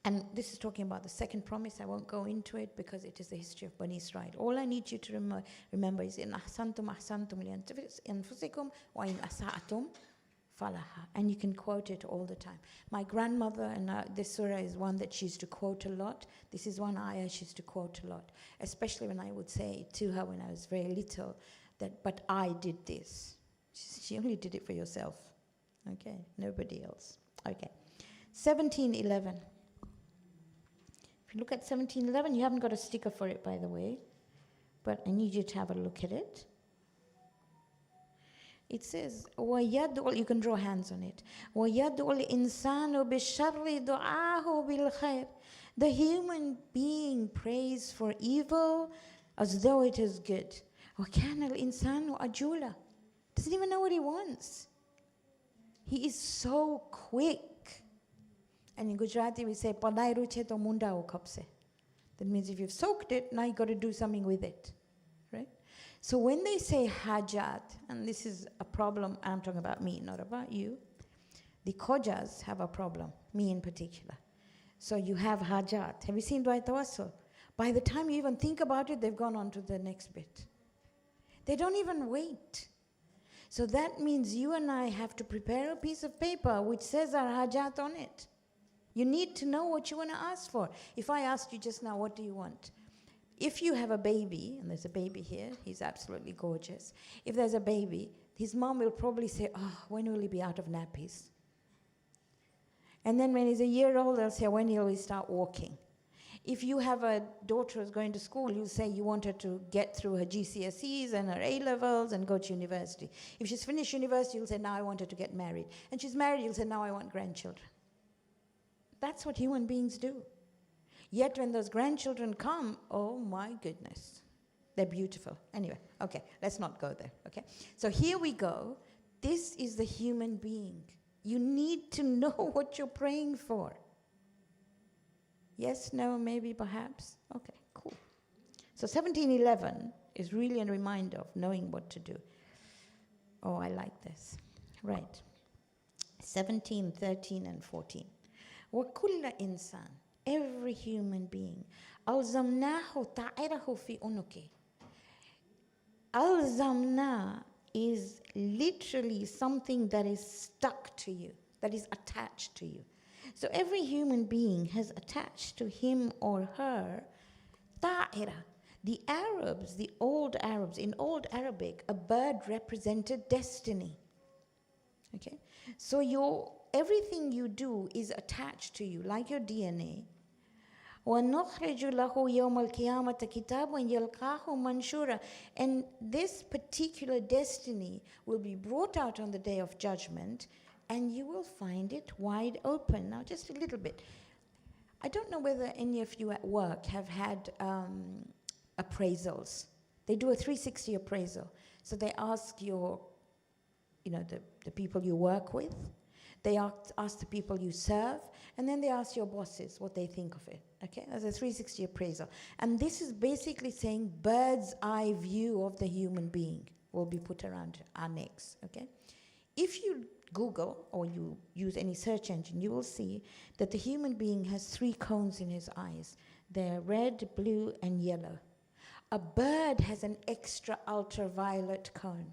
And this is talking about the second promise. I won't go into it because it is the history of Bani Israel. All I need you to remember is in ahsantum ahsantum li anfusikum wa in asa'atum falaha. And you can quote it all the time. My grandmother, and this surah is one that she used to quote a lot. This is one ayah she used to quote a lot, especially when I would say to her when I was very little that, but I did this. She only did it for yourself. Okay, nobody else. Okay, 17:11. If you look at 17:11, you haven't got a sticker for it, by the way, but I need you to have a look at it. It says, وَيَدْعُ, you can draw hands on it. وَيَدْعُ الْإِنسَانُ بِالشَّرِّ دُعَاهُ بِالْخَيْرِ. The human being prays for evil as though it is good. وَكَانَ الْإِنسَانُ أَجُولًا. Doesn't even know what he wants. He is so quick. And in Gujarati we say, "Padai ruche to munda ukapse." That means if you've soaked it, now you've got to do something with it. Right? So when they say hajat, and this is a problem, I'm talking about me, not about you. The khojas have a problem, me in particular. So you have hajat. Have you seen Dua Tawassul? By the time you even think about it, they've gone on to the next bit. They don't even wait. So that means you and I have to prepare a piece of paper which says our hajat on it. You need to know what you want to ask for. If I asked you just now, what do you want? If you have a baby, and there's a baby here, he's absolutely gorgeous. If there's a baby, his mom will probably say, oh, when will he be out of nappies? And then when he's a year old, they'll say, when will he start walking? If you have a daughter who's going to school, you'll say you want her to get through her GCSEs and her A-levels and go to university. If she's finished university, you'll say, now I want her to get married. And she's married, you'll say, now I want grandchildren. That's what human beings do. Yet when those grandchildren come, oh my goodness, they're beautiful. Anyway, okay, let's not go there, okay? So here we go. This is the human being. You need to know what you're praying for. Yes, no, maybe, perhaps? Okay, cool. So 17:11 is really a reminder of knowing what to do. Oh, I like this. Right. 17, 13, and 14. وَكُلَّ إِنسَانٍ, every human being, أَلْزَمْنَاهُ طَائِرَهُ فِي أُنُقِهِ. Alzamna is literally something that is stuck to you, that is attached to you. So every human being has attached to him or her ta'ira. The Arabs, the old Arabs, in old Arabic, a bird represented destiny. Okay? So everything you do is attached to you, like your DNA. وَنُخْرِجُ لَهُ يَوْمَ الْقِيَامَةِ كِتَابًا يَلْقَاهُ مَنْشُورًا. And this particular destiny will be brought out on the day of judgment, and you will find it wide open. Now, just a little bit. I don't know whether any of you at work have had appraisals. They do a 360 appraisal. So they ask the people you work with, They ask the people you serve, and then they ask your bosses what they think of it. Okay, that's a 360 appraisal. And this is basically saying bird's eye view of the human being will be put around our necks. Okay, if you Google or you use any search engine, you will see that the human being has 3 cones in his eyes. They're red, blue, and yellow. A bird has an extra ultraviolet cone.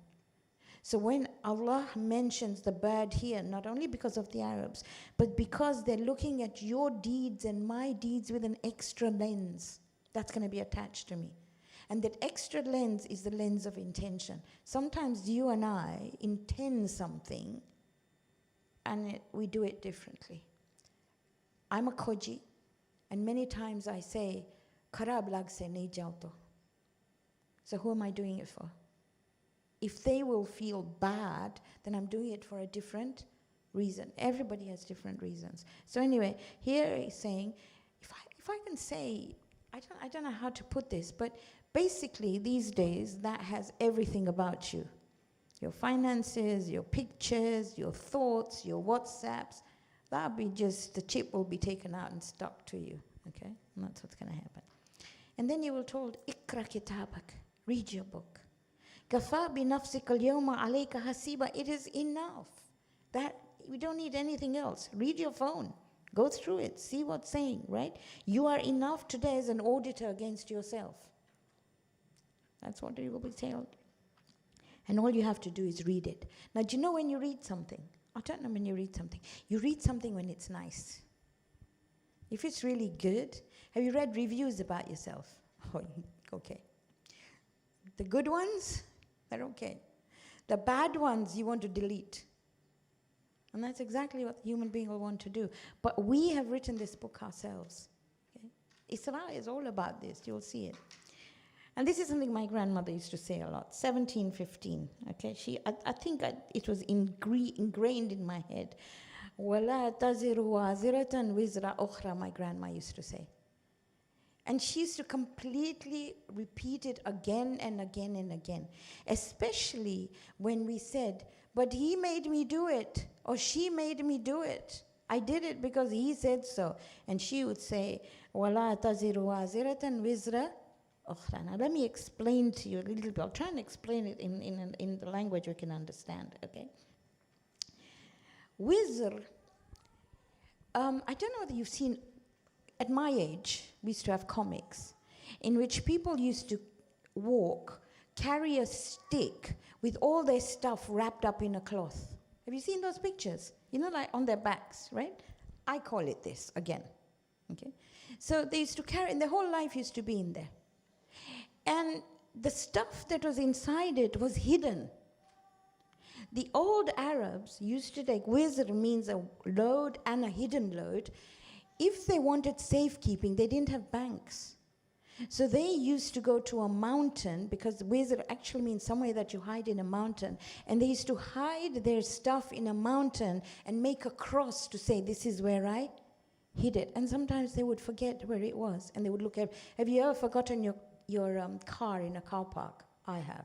So when Allah mentions the bird here, not only because of the Arabs, but because they're looking at your deeds and my deeds with an extra lens, that's going to be attached to me. And that extra lens is the lens of intention. Sometimes you and I intend something, and we do it differently. I'm a koji, and many times I say, "Kharab lagse nahi jao to." So who am I doing it for? If they will feel bad, then I'm doing it for a different reason. Everybody has different reasons. So anyway, here he's saying, if I can say, I don't know how to put this, but basically these days that has everything about you. Your finances, your pictures, your thoughts, your WhatsApps, that'll be just, the chip will be taken out and stuck to you, okay? And that's what's going to happen. And then you will told, Ikra kitabak, read your book. Kafa bi nafsika al-yawma alayka hasiba, it is enough. That, we don't need anything else. Read your phone, go through it, see what's saying, right? You are enough today as an auditor against yourself. That's what you will be told. And all you have to do is read it. Now, do you know when you read something? I don't know when you read something. You read something when it's nice. If it's really good, have you read reviews about yourself? Oh, okay. The good ones, they're okay. The bad ones, you want to delete. And that's exactly what the human being will want to do. But we have written this book ourselves. Okay? Isra is all about this. You'll see it. And this is something my grandmother used to say a lot, 1715, okay? I think it was ingrained in my head. وَلَا تَزِرُ وَازِرَةً وِزْرَ أُخْرَى, my grandma used to say. And she used to completely repeat it again and again and again, especially when we said, but he made me do it, or she made me do it. I did it because he said so. And she would say, وَلَا تَزِرُ وَازِرَةً وِزْرَ. Now let me explain to you a little bit. I'll try and explain it in the language you can understand, okay? Wizr, I don't know whether you've seen, at my age, we used to have comics in which people used to walk, carry a stick with all their stuff wrapped up in a cloth. Have you seen those pictures? You know, like on their backs, right? I call it this again, okay? So they used to carry, and their whole life used to be in there. And the stuff that was inside it was hidden. The old Arabs used to take, wizr means a load and a hidden load. If they wanted safekeeping, they didn't have banks. So they used to go to a mountain, because wizr actually means somewhere that you hide in a mountain. And they used to hide their stuff in a mountain and make a cross to say, this is where I hid it. And sometimes they would forget where it was. And they would look at, have you ever forgotten your car in a car park? I have.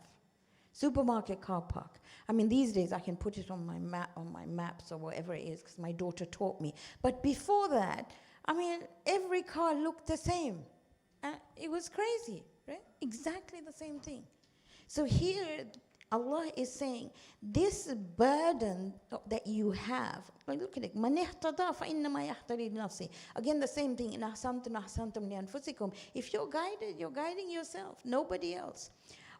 Supermarket car park. I mean, these days I can put it on my maps or whatever it is, because my daughter taught me. But before that, I mean, every car looked the same. It was crazy, right? Exactly the same thing. So here, Allah is saying, this burden that you have, like look at it, مَنِ اهْتَدَى فَإِنَّمَا يَحْتَدِي لِنَفْسِهِ. Again, the same thing, إِنْ أَحْسَنْتُمْ أَحْسَنْتُمْ لِأَنفُسِكُمْ. If you're guided, you're guiding yourself, nobody else.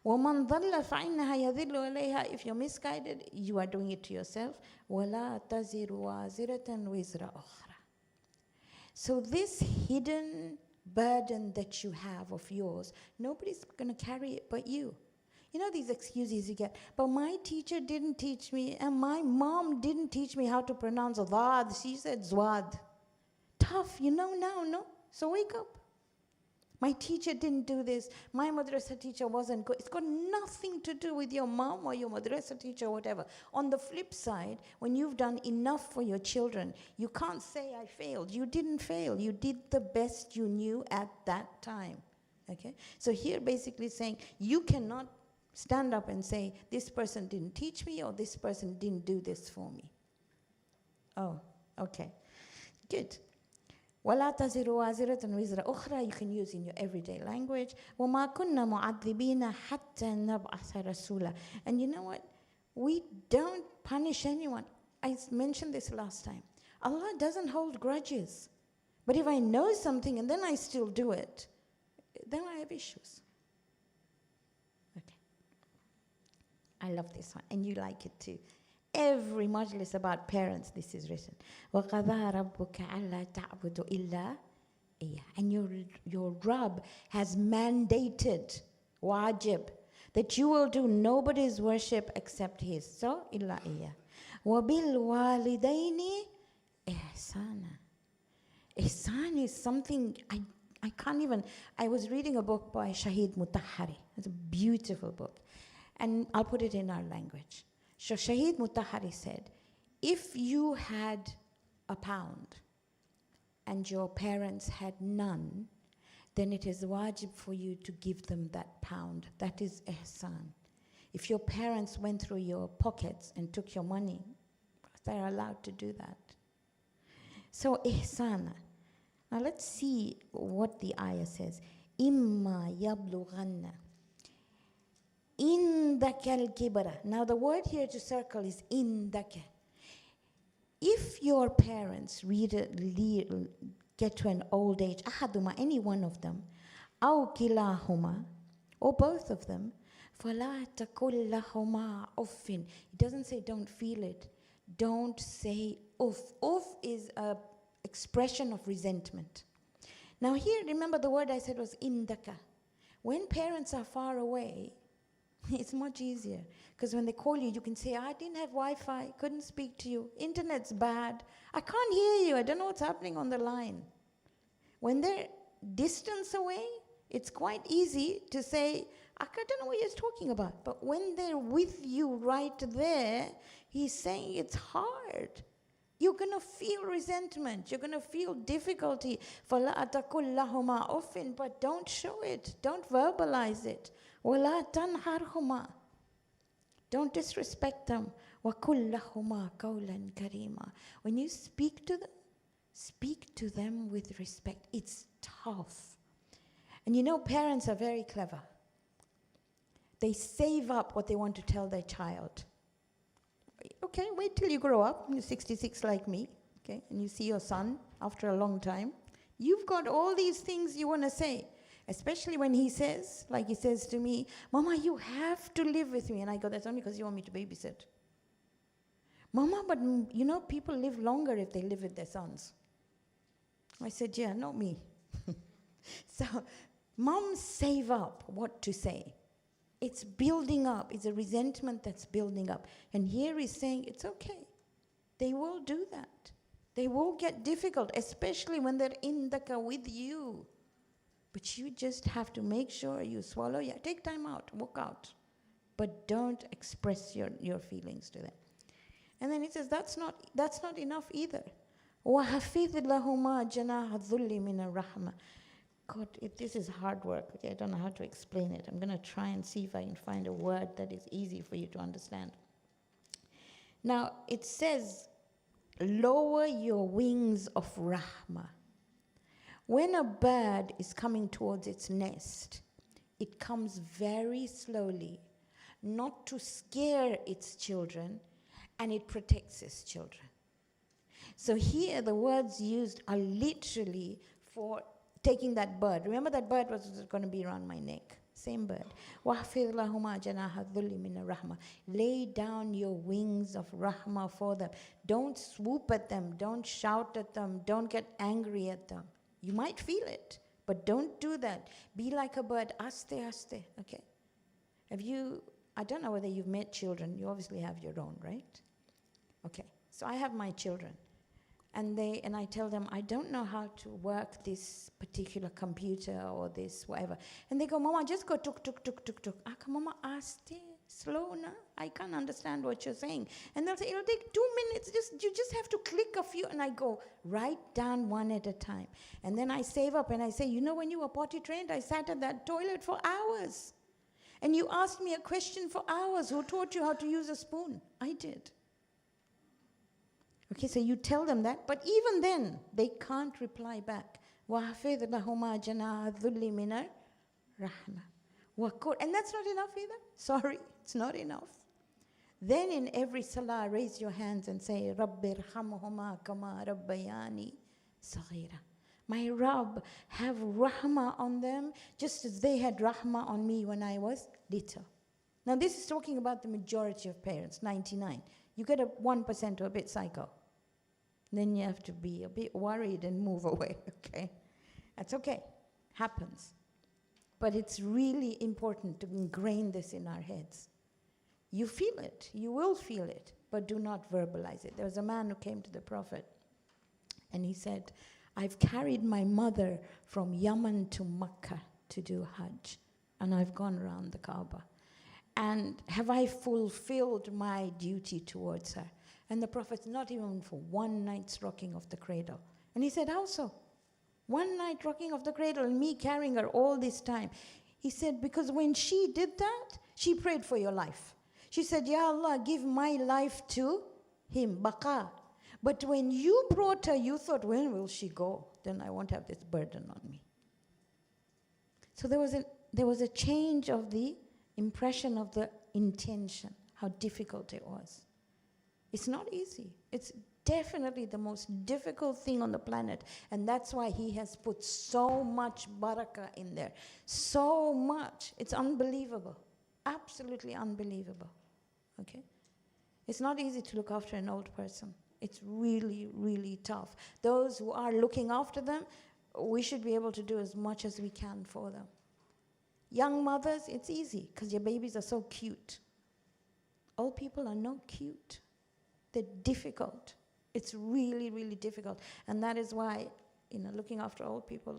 وَمَنْ ضَلَّ فَإِنَّهَا يَذِلُّ عَلَيْهَا. If you're misguided, you are doing it to yourself. وَلَا تَزِرُ وَازِرَةً وِزْرَ أُخْرَى. So this hidden burden that you have of yours, nobody's going to carry it but you. You know these excuses you get, but my teacher didn't teach me, and my mom didn't teach me how to pronounce Dhad. She said Zwad. Tough, you know now, no? So wake up. My teacher didn't do this. My madrasa teacher wasn't good. It's got nothing to do with your mom or your madrasa teacher or whatever. On the flip side, when you've done enough for your children, you can't say I failed. You didn't fail. You did the best you knew at that time. Okay? So here basically saying you cannot stand up and say this person didn't teach me or this person didn't do this for me. Oh, okay. Good. وَلَا تَزِرُ وَازِرَةٌ وِزْرَ أُخْرَى, you can use in your everyday language. وَمَا كُنَّا مُعَذِّبِينَ حَتَّى نَبْعَثَ رَسُولًا. And you know what? We don't punish anyone. I mentioned this last time. Allah doesn't hold grudges. But if I know something and then I still do it, then I have issues. Okay. I love this one, and you like it too. Every majlis about parents, this is written. وَقَضَى رَبُّكَ أَلَّا تَعْبُدُ إِلَّا إِيَّهُ. And your Rabb has mandated, wajib, that you will do nobody's worship except His. So, إِلَّا إِيَّهُ. وَبِالْوَالِدَيْنِ إِحْسَانًا. Ihsan is something I can't even. I was reading a book by Shahid Mutahari. It's a beautiful book. And I'll put it in our language. So Shahid Mutahari said, if you had £1 and your parents had none, then it is wajib for you to give them that £1. That is ihsan. If your parents went through your pockets and took your money, they're allowed to do that. So ihsana. Now let's see what the ayah says. Imma yablughanna indaka al-kibra. Now the word here to circle is indaka. If your parents get to an old age, ahaduma, any one of them, aw kilahuma, or both of them, fala taqul lahuma uffin. It doesn't say don't feel it. Don't say uff. Uff is a expression of resentment. Now here, remember the word I said was indaka. When parents are far away, it's much easier. Because when they call you, you can say, I didn't have Wi-Fi, couldn't speak to you, internet's bad, I can't hear you, I don't know what's happening on the line. When they're distance away, it's quite easy to say, I don't know what you're talking about. But when they're with you right there, he's saying it's hard. You're going to feel resentment. You're going to feel difficulty. فَلَا تَقُلْ لَهُمَا أُفٍّ. But don't show it. Don't verbalize it. وَلَا تَنْهَرْهُمَا. Don't disrespect them. وَقُلْ لَهُمَا قَوْلًا كَرِيمًا. When you speak to them with respect. It's tough. And you know, parents are very clever. They save up what they want to tell their child. Okay, wait till you grow up, you're 66 like me, okay, and you see your son after a long time. You've got all these things you want to say, especially when he says, like he says to me, Mama, you have to live with me. And I go, that's only because you want me to babysit. Mama, but you know, people live longer if they live with their sons. I said, yeah, not me. So, moms save up what to say. It's building up. It's a resentment that's building up. And here he's saying, it's okay. They will do that. They will get difficult, especially when they're in the with you. But you just have to make sure you swallow. Yeah, take time out, walk out. But don't express your feelings to them. And then he says, that's not enough either. وَحَفِظْ لَهُمَا جَنَاحَ الذُّلِّ مِنَ الرَّحْمَةِ. God, this is hard work. Okay, I don't know how to explain it. I'm going to try and see if I can find a word that is easy for you to understand. Now, it says, lower your wings of rahmah. When a bird is coming towards its nest, it comes very slowly, not to scare its children, and it protects its children. So here, the words used are literally for taking that bird. Remember that bird was going to be around my neck. Same bird. وَحْفِظْ لَهُمَا جَنَاحَ الذُّلِّ مِنَ الرَّحْمَةِ. Lay down your wings of rahmah for them. Don't swoop at them. Don't shout at them. Don't get angry at them. You might feel it, but don't do that. Be like a bird. Aste, aste. Okay. I don't know whether you've met children. You obviously have your own, right? Okay. So I have my children. And I tell them, I don't know how to work this particular computer or this whatever. And they go, Mama, just go tuk, tuk, tuk, tuk, tuk. Mama, aste, slow na. I can't understand what you're saying. And they'll say, it'll take 2 minutes. You just have to click a few. And I go, write down one at a time. And then I save up and I say, you know, when you were potty trained, I sat at that toilet for hours. And you asked me a question for hours. Who taught you how to use a spoon? I did. Okay, so you tell them that, but even then, they can't reply back. وَحَفِظْ لَهُمَا جَنَاحَ الذُّلِّ مِنَ الرَّحْمَةِ. And that's not enough either. Sorry, it's not enough. Then in every salah, raise your hands and say, رَبِّ ارْحَمْهُمَا كَمَا رَبَّيَانِي صَغِيرًا. My Rabb, have rahmah on them, just as they had rahmah on me when I was little. Now this is talking about the majority of parents, 99. You get a 1% or a bit psycho. Then you have to be a bit worried and move away, okay? That's okay, happens. But it's really important to ingrain this in our heads. You feel it, you will feel it, but do not verbalize it. There was a man who came to the Prophet and he said, I've carried my mother from Yemen to Mecca to do Hajj, and I've gone around the Kaaba. And have I fulfilled my duty towards her? And the Prophet, not even for one night's rocking of the cradle. And he said, how so? One night rocking of the cradle and me carrying her all this time. He said, because when she did that, she prayed for your life. She said, Ya Allah, give my life to him, baqa. But when you brought her, you thought, when will she go? Then I won't have this burden on me. So there was a change of the impression of the intention, how difficult it was. It's not easy. It's definitely the most difficult thing on the planet. And that's why he has put so much barakah in there. So much. It's unbelievable. Absolutely unbelievable. Okay? It's not easy to look after an old person. It's really, really tough. Those who are looking after them, we should be able to do as much as we can for them. Young mothers, it's easy because your babies are so cute. Old people are not cute. They're difficult. It's really, really difficult. And that is why, looking after old people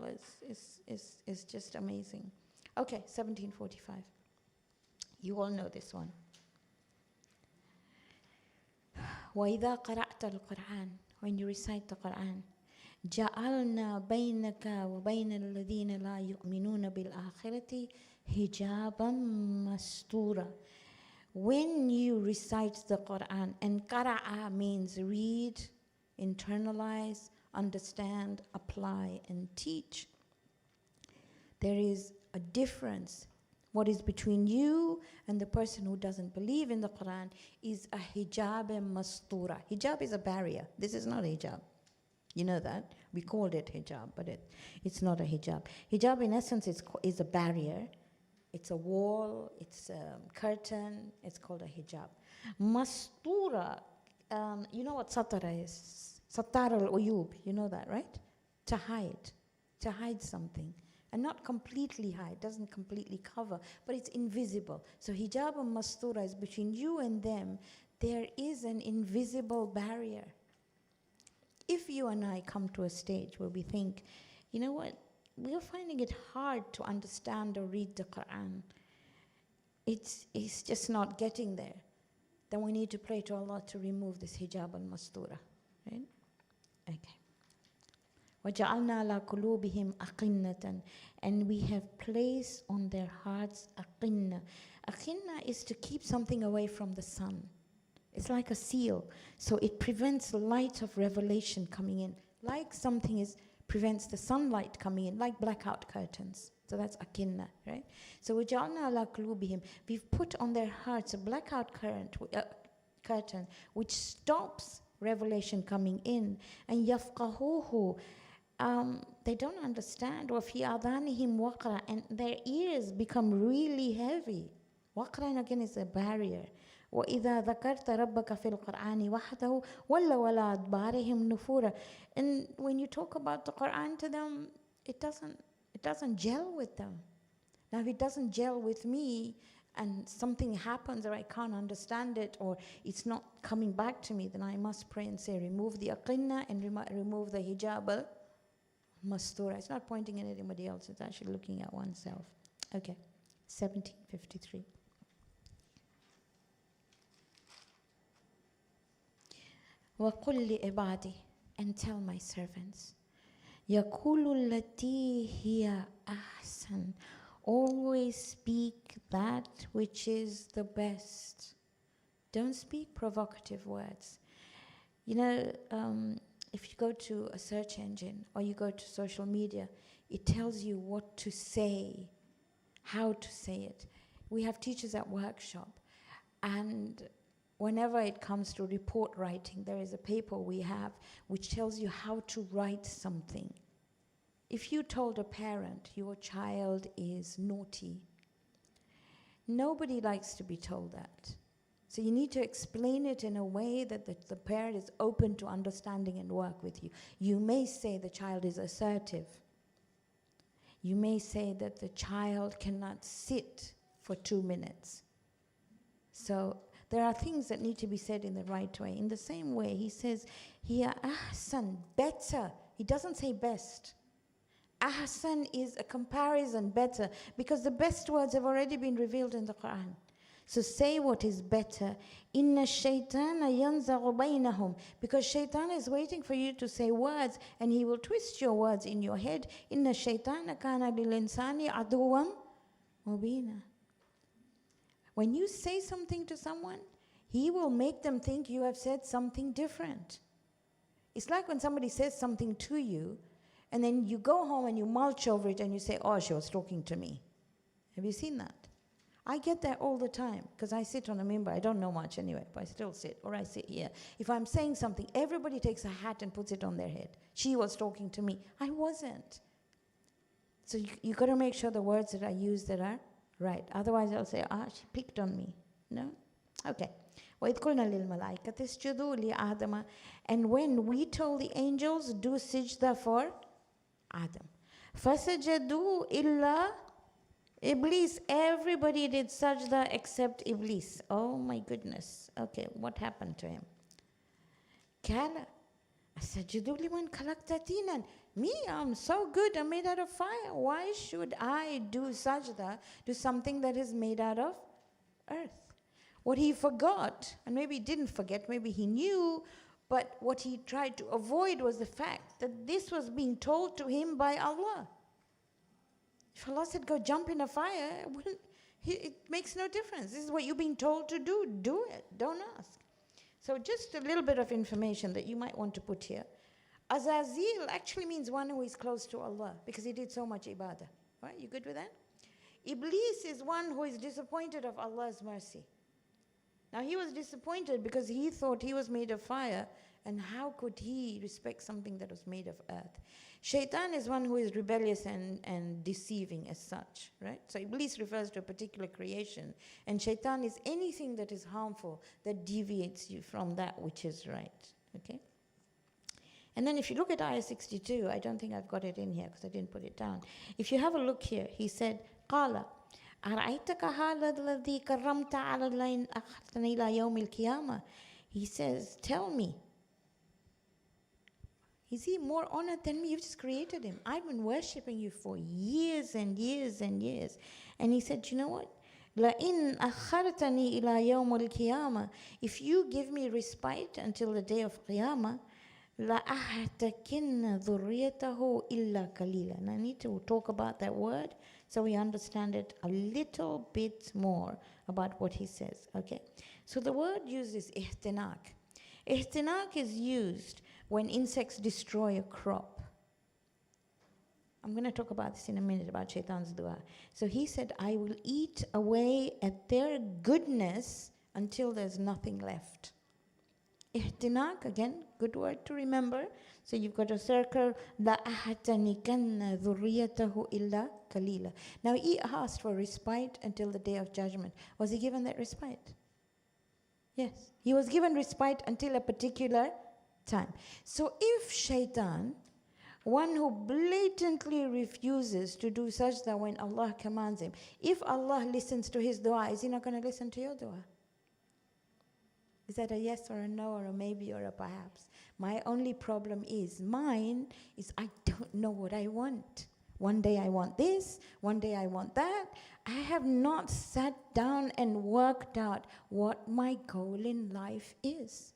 is just amazing. Okay, 1745. You all know this one. وَإِذَا قَرَأْتَ الْقُرْآنَ. When you recite the Quran, جَعَلْنَا بَيْنَكَ وَبَيْنَ الَّذِينَ لَا يُؤْمِنُونَ بِالْآخِرَةِ حِجَابًا مَسْتُورًا. When you recite the Quran, and qara'a means read, internalize, understand, apply, and teach, there is a difference. What is between you and the person who doesn't believe in the Quran is a hijab mastura. Hijab is a barrier. This is not a hijab. You know that. We called it hijab, but it's not a hijab. Hijab in essence is a barrier. It's a wall, it's a curtain, it's called a hijab. Mastura, you know what satara is? Satar al-uyub, you know that, right? To hide something. And not completely hide, doesn't completely cover, but it's invisible. So hijab and mastura is between you and them. There is an invisible barrier. If you and I come to a stage where we think, you know what, we are finding it hard to understand or read the Quran. It's just not getting there. Then we need to pray to Allah to remove this hijab and mastura. Right? Okay. وَجَعَلْنَا عَلَى قُلُوبِهِمْ أَقِنَّةً. And we have placed on their hearts aqinna. Aqinna is to keep something away from the sun. It's like a seal. So it prevents the light of revelation coming in. Like something prevents the sunlight coming in, like blackout curtains. So that's akinna, right? So وَجَعَلْنَا عَلَى قُلُوبِهِمْ. We've put on their hearts a blackout curtain which stops revelation coming in. And يَفْقَهُوهُ. They don't understand. وَفِي آذَانِهِمْ وَقْرًا. And their ears become really heavy. Waqran again is a barrier. وَإِذَا ذَكَرْتَ رَبَّكَ فِي الْقُرْآنِ وَحْدَهُ وَلَّوْا عَلَىٰ أَدْبَارِهِمْ نُفُورًا. And when you talk about the Quran to them, it doesn't gel with them. Now if it doesn't gel with me and something happens or I can't understand it or it's not coming back to me, then I must pray and say, remove the aqinna and remove the hijab al-mastura. It's not pointing at anybody else, it's actually looking at oneself. Okay, 1753. وَقُلْ لِعِبَادِي. And tell my servants, يَقُولُ الَّتِي هِيَ أَحْسَنُ. Always speak that which is the best. Don't speak provocative words. You know, if you go to a search engine or you go to social media, it tells you what to say, how to say it. We have teachers at workshop, and whenever it comes to report writing, there is a paper we have which tells you how to write something. If you told a parent your child is naughty, nobody likes to be told that. So you need to explain it in a way that the parent is open to understanding and work with you. You may say the child is assertive. You may say that the child cannot sit for 2 minutes. So there are things that need to be said in the right way. In the same way, he says here, ahsan, better. He doesn't say best. Ahsan is a comparison, better, because the best words have already been revealed in the Quran. So say what is better. Inna shaytana yanzaghu baynahum. Because shaitan is waiting for you to say words, and he will twist your words in your head. Inna shaytana kana lil insani aduwwan mubina. When you say something to someone, he will make them think you have said something different. It's like when somebody says something to you, and then you go home and you mulch over it and you say, oh, she was talking to me. Have you seen that? I get that all the time, because I sit on a minbar. I don't know much anyway, but I still sit, or I sit here. If I'm saying something, everybody takes a hat and puts it on their head. She was talking to me. I wasn't. So you got to make sure the words that I use that are right. Otherwise, I'll say, she picked on me. No? Okay. وَإِذْ قُلْنَا لِلْمَلَائِكَةِ اسْجُدُوا لِآدَمَ. And when we told the angels, do sajda for Adam. فَسَجَدُوا إِلَّا Iblis, everybody did sajda except Iblis. Oh my goodness. Okay, what happened to him? Kala, asajudu liman khalaqta tinan. Me, I'm so good, I'm made out of fire. Why should I do sajda to something that is made out of earth? What he forgot, and maybe he didn't forget, maybe he knew, but what he tried to avoid was the fact that this was being told to him by Allah. If Allah said, go jump in a fire, it makes no difference. This is what you're being told to do. Do it. Don't ask. So just a little bit of information that you might want to put here. Azazil actually means one who is close to Allah, because he did so much ibadah. Right? You good with that? Iblis is one who is disappointed of Allah's mercy. Now he was disappointed because he thought he was made of fire, and how could he respect something that was made of earth? Shaitan is one who is rebellious and deceiving as such, right? So Iblis refers to a particular creation, and Shaitan is anything that is harmful, that deviates you from that which is right, okay? And then if you look at ayah 62, I don't think I've got it in here because I didn't put it down. If you have a look here, he said, قَالَ أَرَأَيْتَكَ هَذَا الَّذِي كَرَّمْتَ عَلَى اللَّيْنِ أَخَذْتَنِي إِلَى يَوْمِ الْقِيَامَةِ. He says, tell me, is he more honored than me? You've just created him. I've been worshipping you for years and years and years. And he said, you know what? لَإِنْ أَخَّرْتَنِي إِلَى يَوْمِ الْقِيَامَةِ. If you give me respite until the day of Qiyamah, لَأَحْتَكِنَّ ذُرِّيَّتَهُ إِلَّا قَلِيلًا. And I need to talk about that word so we understand it a little bit more about what he says. Okay? So the word used is ihtinak. Ihtinak is used when insects destroy a crop. I'm going to talk about this in a minute, about Shaitan's dua. So he said, I will eat away at their goodness until there's nothing left. Ihtinak, again, good word to remember. So you've got a circle, La ahatanikanna dhurriyatahu illa kalila. Now he asked for respite until the day of judgment. Was he given that respite? Yes. He was given respite until a particular time. So if Shaitan, one who blatantly refuses to do sajda when Allah commands him, if Allah listens to his dua, is he not going to listen to your dua? Is that a yes or a no or a maybe or a perhaps? My only problem is, mine is I don't know what I want. One day I want this, one day I want that. I have not sat down and worked out what my goal in life is.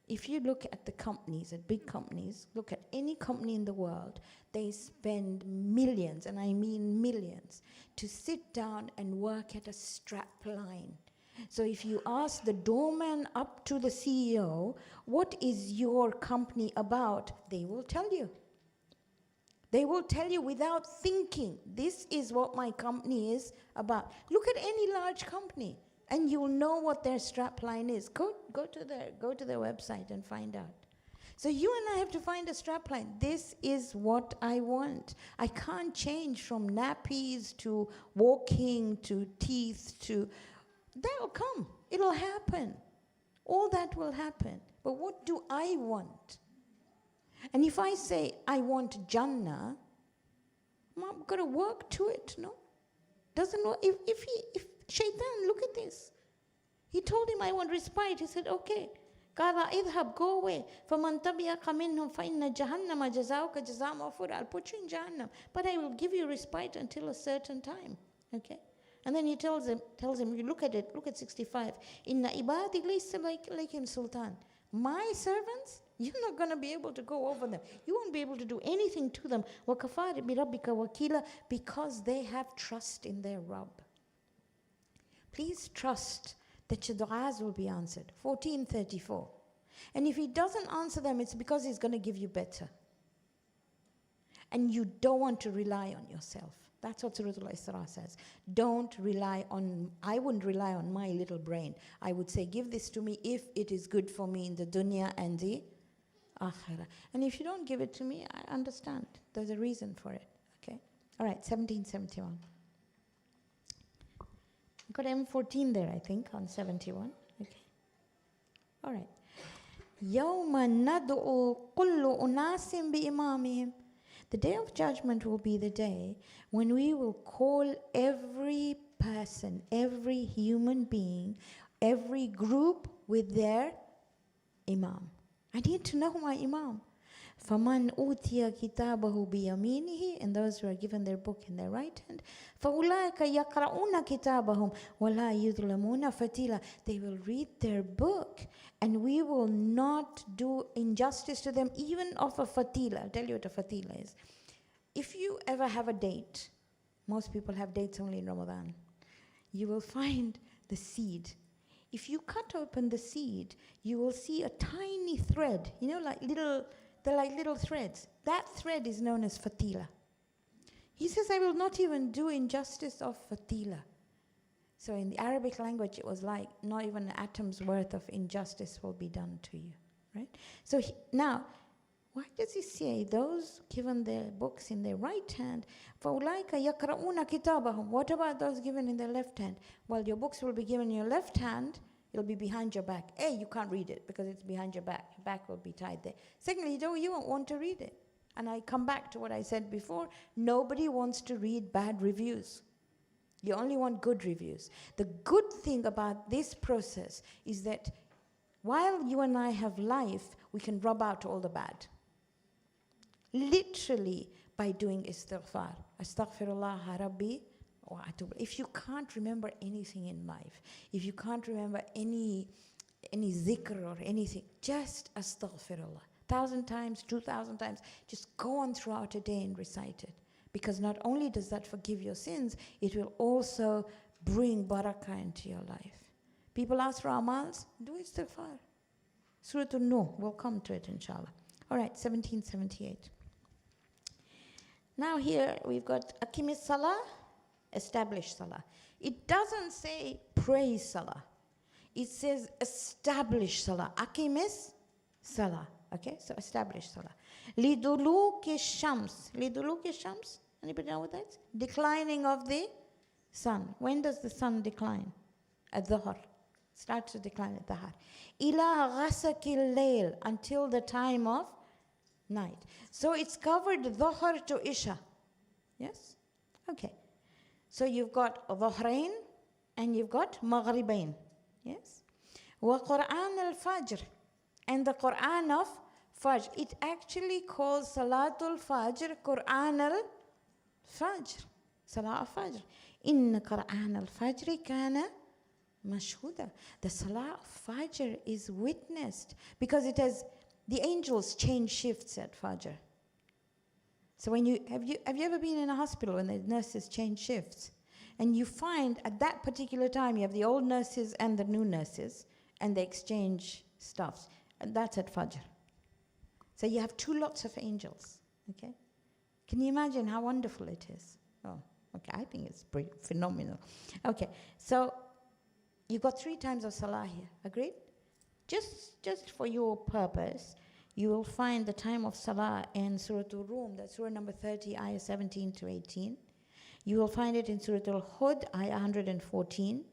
If you look at the companies, at big companies, look at any company in the world, they spend millions, and I mean millions, to sit down and work at a strap line. So if you ask the doorman up to the CEO, what is your company about? They will tell you. They will tell you without thinking, this is what my company is about. Look at any large company and you'll know what their strapline is. Go to their website and find out. So you and I have to find a strapline. This is what I want. I can't change from nappies to walking to teeth to... That'll come. It'll happen. All that will happen. But what do I want? And if I say, I want Jannah, I'm going to work to it, no? Doesn't know. If Shaitan, look at this. He told him, I want respite. He said, okay. قال اذهب, go away. فمن تبعك منهم فإن جهنم جزاؤك جزاء موفورا. I'll put you in Jahannam, but I will give you respite until a certain time. Okay? And then he tells him, you look at it, look at 65. Inna ibadi laysa like sultan. My servants, you're not going to be able to go over them. You won't be able to do anything to them. وَكَفَارِ بِرَبِّكَ وَكِيلًا, because they have trust in their Rabb. Please trust that your du'as will be answered. 1434. And if he doesn't answer them, it's because he's going to give you better. And you don't want to rely on yourself. That's what Surah Al-Isra says. Don't rely on, I wouldn't rely on my little brain. I would say, give this to me if it is good for me in the dunya and the akhirah. And if you don't give it to me, I understand. There's a reason for it. Okay? All right, 1771. Got M14 there, I think, on 71. Okay. All right. يَوْمَ نَدْعُ كُلُّ أُنَاسٍ بِإِمَامِهِمْ. The day of judgment will be the day when we will call every person, every human being, every group with their imam. I need to know my imam. فَمَنْ أُوتِيَ كِتَابَهُ بِيَمِينِهِ, and those who are given their book in their right hand. فَأُولَٰئِكَ يَقْرَؤُونَ كِتَابَهum وَلَا يُظْلَمُونَ فَتِيلًا. They will read their book and we will not do injustice to them, even of a fatila. I'll tell you what a fatila is. If you ever have a date, most people have dates only in Ramadan, you will find the seed. If you cut open the seed, you will see a tiny thread, you know, they're like little threads. That thread is known as fatila. He says, I will not even do injustice of fatila. So in the Arabic language, it was like not even an atom's worth of injustice will be done to you, right? So now, why does he say those given their books in their right hand? فَأُولَٰئِكَ يَقْرَؤُونَ كِتَابَهُم. What about those given in their left hand? Well, your books will be given in your left hand. It'll be behind your back. A, you can't read it because it's behind your back. Your back will be tied there. Secondly, you won't want to read it. And I come back to what I said before. Nobody wants to read bad reviews. You only want good reviews. The good thing about this process is that while you and I have life, we can rub out all the bad. Literally by doing istighfar. Astaghfirullah Rabbi. If you can't remember anything in life, if you can't remember any zikr or anything, just astaghfirullah. 1,000 times, 2,000 times, just go on throughout a day and recite it. Because not only does that forgive your sins, it will also bring barakah into your life. People ask for amals, do istighfar. Surah An-Nur, we'll come to it inshallah. All right, 1778. Now here we've got Aqimis Salah, establish Salah. It doesn't say praise Salah. It says establish Salah. Aqimis Salah. Okay, so establish Salah. Liduluki Shams. Liduluki Shams? Anybody know what that's? Declining of the sun. When does the sun decline? At Dhuhr. Starts to decline at Dhuhr. Ila ghasakil layl, until the time of night. So it's covered Dhuhr to Isha. Yes? Okay. So you've got Dhuhrain and you've got Maghribain. Yes? Wa Qur'an al-Fajr. And the Qur'an of Fajr. It actually calls Salatul Fajr Qur'an al-Fajr. Salah al-Fajr. Inna Qur'an al-Fajr kana mashhuda. The Salah of Fajr is witnessed because it has, the angels change shifts at Fajr. So when have you ever been in a hospital when the nurses change shifts? And you find at that particular time, you have the old nurses and the new nurses, and they exchange stuffs. And that's at Fajr. So you have 2 lots of angels, okay? Can you imagine how wonderful it is? Oh, okay, I think it's pretty phenomenal. Okay, so you got 3 times of salah here, agreed? Just for your purpose, you will find the time of salah in Surah Al-Rum, that's Surah number 30, ayah 17 to 18. You will find it in Surah Al-Hud, ayah 114.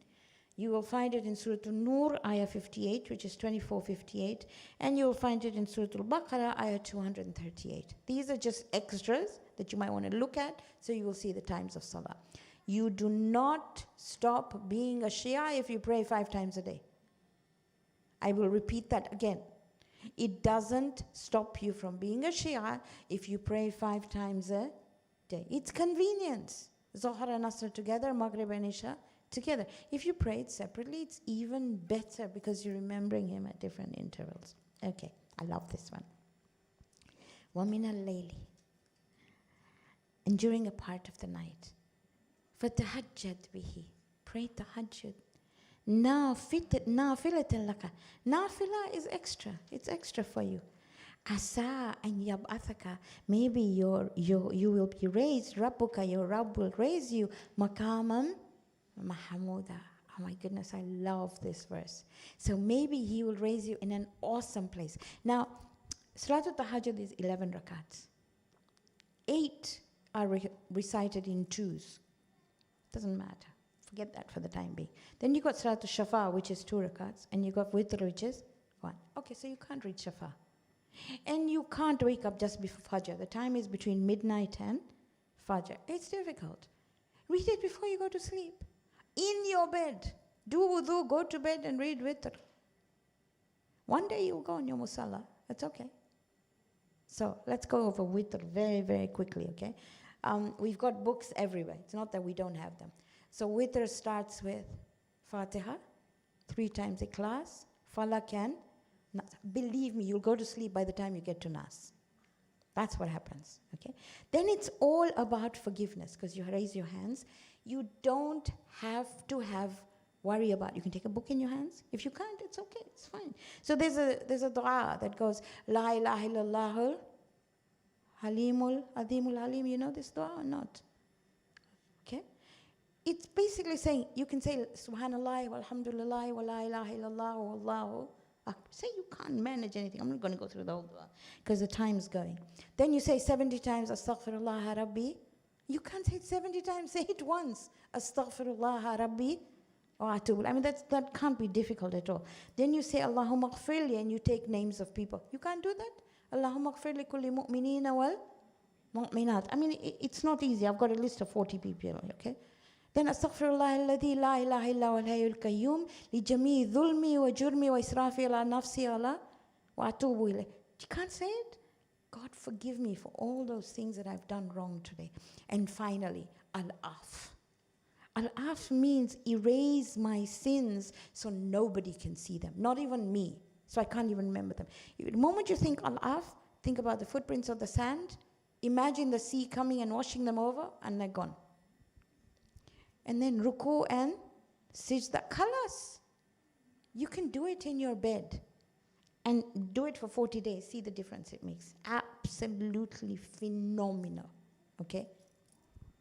You will find it in Surah Al-Nur, ayah 58, which is 24:58. And you will find it in Surah Al-Baqarah, ayah 238. These are just extras that you might want to look at, so you will see the times of salah. You do not stop being a Shia if you pray 5 times a day. I will repeat that again. It doesn't stop you from being a Shia if you pray 5 times a day. It's convenience. Zohar and Asr together, Maghrib and Isha together. If you pray it separately, it's even better because you're remembering him at different intervals. Okay, I love this one. وَمِنَ اللَّيْلِ. And during a part of the night, فَتَهَجَّدْ بِهِ. Pray tahajjud. نَافِلَةً لَكَ. Nafila is extra. It's extra for you. Asa and yab'athaka. Maybe you will be raised. Rabbuka, your Rabb will raise you. Maqamam Mahamuda. Oh my goodness, I love this verse. So maybe he will raise you in an awesome place. Now, Salatul Tahajjud is 11 rakats. 8 are recited in 2s. Doesn't matter. Forget that for the time being. Then you got Salatul Shafa, which is 2 rakats, and you got Witr, which is 1. Okay, so you can't read Shafa. And you can't wake up just before Fajr. The time is between midnight and Fajr. It's difficult. Read it before you go to sleep. In your bed. Do wudu, go to bed and read Witr. One day you'll go on your musalla. That's okay. So let's go over Witr very, very quickly, okay? We've got books everywhere. It's not that we don't have them. So Witr starts with Fatiha, 3 times Ikhlas, Falak and Nas. Believe me, you'll go to sleep by the time you get to Nas. That's what happens, okay? Then it's all about forgiveness, because you raise your hands. You don't have to worry about. You can take a book in your hands. If you can't, it's okay, it's fine. So there's a dua that goes, La ilaha illallahul halimul adimul halim. You know this dua or not? Okay? It's basically saying, you can say Subhanallah, walhamdulillah, wa la ilaha illallah, wallahu. Say you can't manage anything. I'm not going to go through the whole dua because the time's going. Then you say 70 times, Astaghfirullah Rabbi. You can't say it 70 times, say it once. Astaghfirullah Rabbi wa atubu. I mean, that can't be difficult at all. Then you say Allahumma ghfirli and you take names of people. You can't do that? Allahumma ghfirli kulli mu'minina wal mu'minat. I mean, it's not easy. I've got a list of 40 people, okay? Then astaghfirullah alladhi la ilaha illa wal hayyul qayyum li jami' dhulmi wa jurmi wa israfi ala nafsi ala wa atubu ilayh. You can't say it? God forgive me for all those things that I've done wrong today. And finally, al-af. Al-af means erase my sins so nobody can see them, not even me. So I can't even remember them. The moment you think al-af, think about the footprints of the sand, imagine the sea coming and washing them over, and they're gone. And then ruku and sajda, khalas. You can do it in your bed and do it for 40 days. See the difference it makes. Absolutely phenomenal, okay?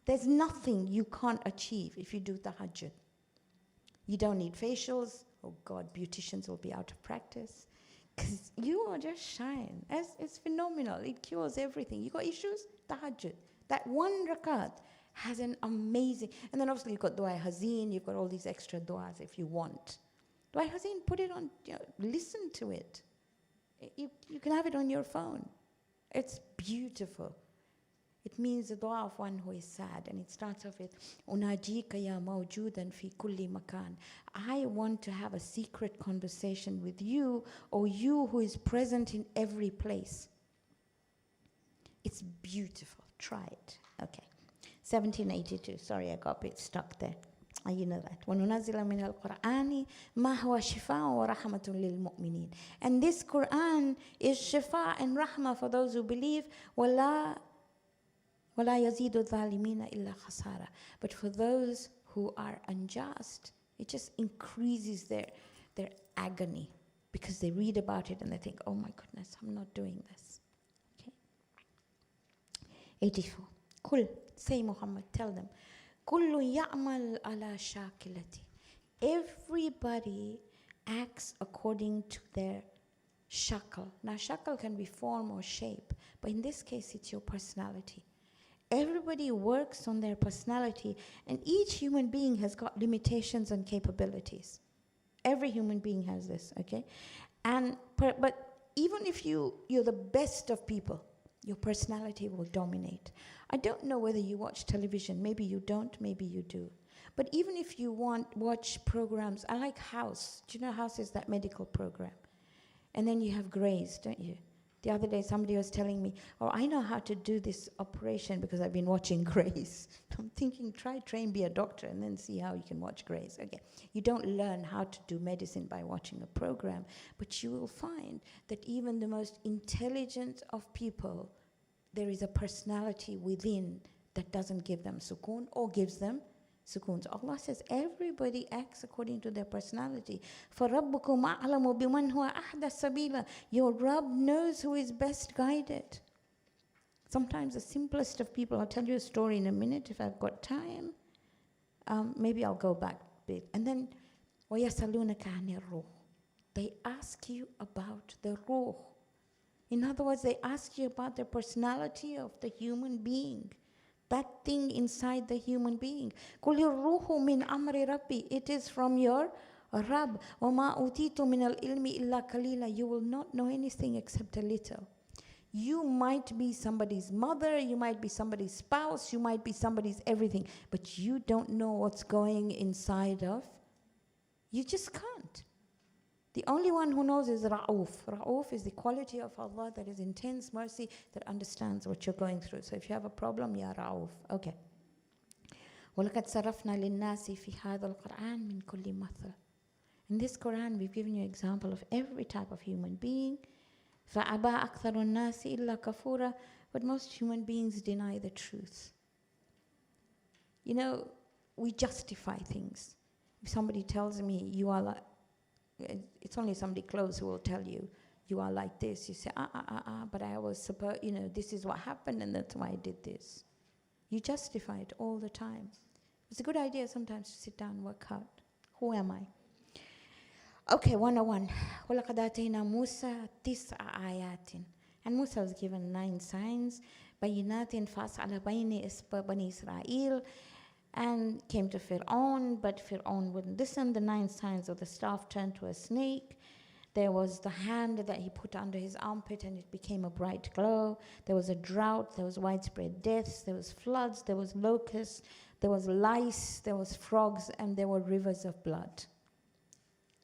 There's nothing you can't achieve if you do tahajjud. You don't need facials. Oh God, beauticians will be out of practice. Because you are just shine. It's phenomenal. It cures everything. You got issues? Tahajjud. That 1 rakat has an amazing, and then obviously you've got Dua Hazeen, you've got all these extra duas if you want. Dua Hazeen, put it on, listen to it. You can have it on your phone. It's beautiful. It means the dua of one who is sad, and it starts off with, Unajika ya mawjudan fi kulli makan. I want to have a secret conversation with you, or you who is present in every place. It's beautiful. Try it. Okay. 1782. Sorry, I got a bit stuck there. You know that. وَنُنَزِّلَ مِنَ الْقُرْآنِ مَا هُوَ شِفَاءٌ وَرَحْمَةٌ لِلْمُؤْمِنِينَ. And this Quran is shifa and rahmah for those who believe. وَلَا يَزِيدُ الظَّالِمِينَ إِلَّا خَسَارًا. But for those who are unjust, it just increases their agony, because they read about it and they think, oh my goodness, I'm not doing this. Okay. 84. Kul, say Muhammad, tell them, Kullu ya'mal ala shakilati. Everybody acts according to their shakal. Now shakal can be form or shape, but in this case it's your personality. Everybody works on their personality, and each human being has got limitations and capabilities. Every human being has this, okay? But even if you're the best of people, your personality will dominate. I don't know whether you watch television. Maybe you don't, maybe you do. But even if you watch programs, I like House. Do you know House is that medical program? And then you have Grays, don't you? The other day somebody was telling me, oh, I know how to do this operation because I've been watching Grays. I'm thinking, train, be a doctor, and then see how you can watch Grays. Okay, you don't learn how to do medicine by watching a program, but you will find that even the most intelligent of people, there is a personality within that doesn't give them sukoon or gives them sukoon. So Allah says everybody acts according to their personality. فَرَبُّكُمْ أَعْلَمُ بِمَنْ هُوَ أَحْدَ السَّبِيلَ. Your Rabb knows who is best guided. Sometimes the simplest of people, I'll tell you a story in a minute if I've got time. Maybe I'll go back a bit. And then, وَيَسَلُونَكَ عَنِ الرُّوحِ. They ask you about the ruh. In other words, they ask you about the personality of the human being. That thing inside the human being. قُلِ الرُّوحُ مِنْ أَمْرِ رَبِّي. It is from your Rabb. وَمَا أُوتِيتُ مِنَ الْإِلْمِ إِلَّا قَلِيلًا. You will not know anything except a little. You might be somebody's mother, you might be somebody's spouse, you might be somebody's everything, but you don't know what's going inside of. You just can't. The only one who knows is Ra'uf. Ra'uf is the quality of Allah that is intense mercy, that understands what you're going through. So if you have a problem, Ya Ra'uf. Okay. وَلَقَدْ صَرَفْنَا لِلنَّاسِ فِي هَذَا الْقُرْآنِ مِنْ كُلِّ مَثَلٍ. In this Quran, we've given you an example of every type of human being. فَأَبَى أَكْثَرُ النَّاسِ إِلَّا كَفُورًا. But most human beings deny the truth. You know, we justify things. If somebody tells me, you are like, it's only somebody close who will tell you, you are like this. You say, but I was supposed, this is what happened and that's why I did this. You justify it all the time. It's a good idea sometimes to sit down and work out. Who am I? Okay, 101. وَلَقَدْ آتَيْنَا مُوسَى تِسْعَ آيَاتٍ. And Musa was given 9 signs. بَيِّنَاتٍ فَأَسْأَلَ بَيْنِ بَنِي إِسْرَائِيلَ. And came to Fir'aun, but Fir'aun wouldn't listen. The 9 signs of the staff turned to a snake. There was the hand that he put under his armpit and it became a bright glow. There was a drought, there was widespread deaths, there was floods, there was locusts, there was lice, there was frogs, and there were rivers of blood.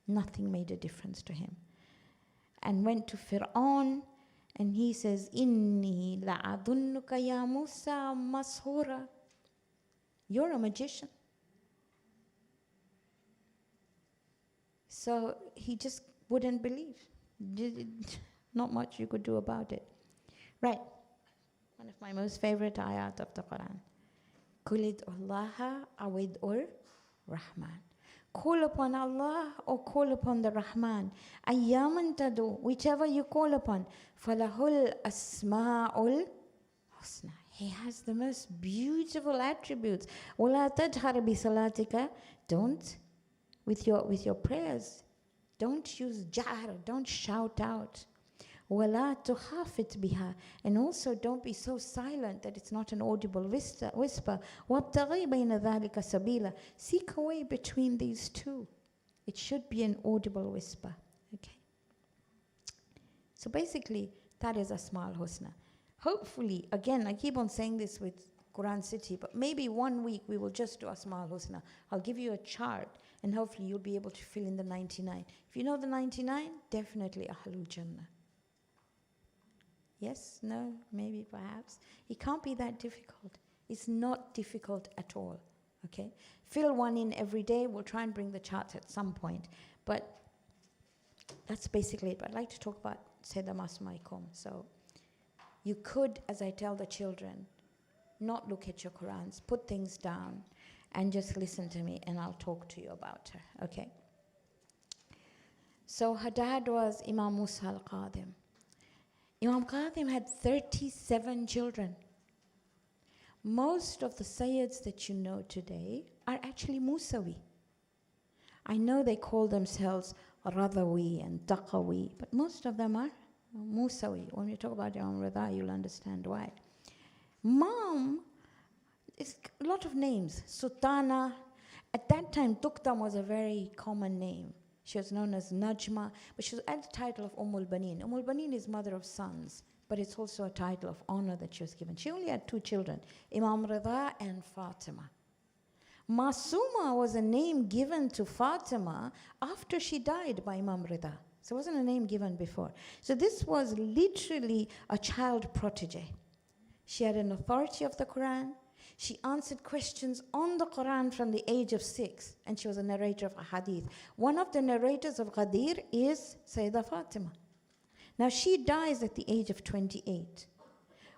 Nothing made a difference to him. And went to Fir'aun, and he says, Inni la'adunnuka ya Musa mashura. You're a magician. So he just wouldn't believe. Not much you could do about it. Right. One of my most favorite ayat of the Quran. Kulid Allah awid ur Rahman. Call upon Allah or call upon the Rahman. Ayyaman tadu, whichever you call upon. Falahul asma'ul husna. He has the most beautiful attributes. وَلَا تَجْهَرْ بِصَلَاتِكَ. Don't, with your prayers, don't use jahr, don't shout out. وَلَا تُخَافِتْ بِهَا. And also don't be so silent that it's not an audible whisper. وَابْتَغِي بَيْنَ ذَلِكَ سَبِيلًا. Seek a way between these two. It should be an audible whisper. Okay. So basically, that is Asma'ul Husna. Hopefully, again, I keep on saying this with Quran City, but maybe one week we will just do Asma'ul Husna. I'll give you a chart, and hopefully you'll be able to fill in the 99. If you know the 99, definitely Ahlul Jannah. Yes? No? Maybe? Perhaps? It can't be that difficult. It's not difficult at all. Okay? Fill one in every day. We'll try and bring the charts at some point. But that's basically it. But I'd like to talk about Seda Masmaikum. So you could, as I tell the children, not look at your Qurans, put things down, and just listen to me and I'll talk to you about her, okay? So her dad was Imam Musa al-Qadim. Imam Qadim had 37 children. Most of the Sayyids that you know today are actually Musawi. I know they call themselves Radawi and Taqawi, but most of them are Musawi. When we talk about Imam Rida, you'll understand why. Mom, it's a lot of names. Sultana. At that time, Tuktam was a very common name. She was known as Najma, but she was at the title of Ummulbanin. Ummulbanin is mother of sons, but it's also a title of honor that she was given. She only had 2 children, Imam Rida and Fatima. Masuma was a name given to Fatima after she died by Imam Rida. So it wasn't a name given before. So this was literally a child protege. She had an authority of the Quran. She answered questions on the Quran from the age of 6, and she was a narrator of a hadith. One of the narrators of Ghadir is Sayyidah Fatima. Now she dies at the age of 28.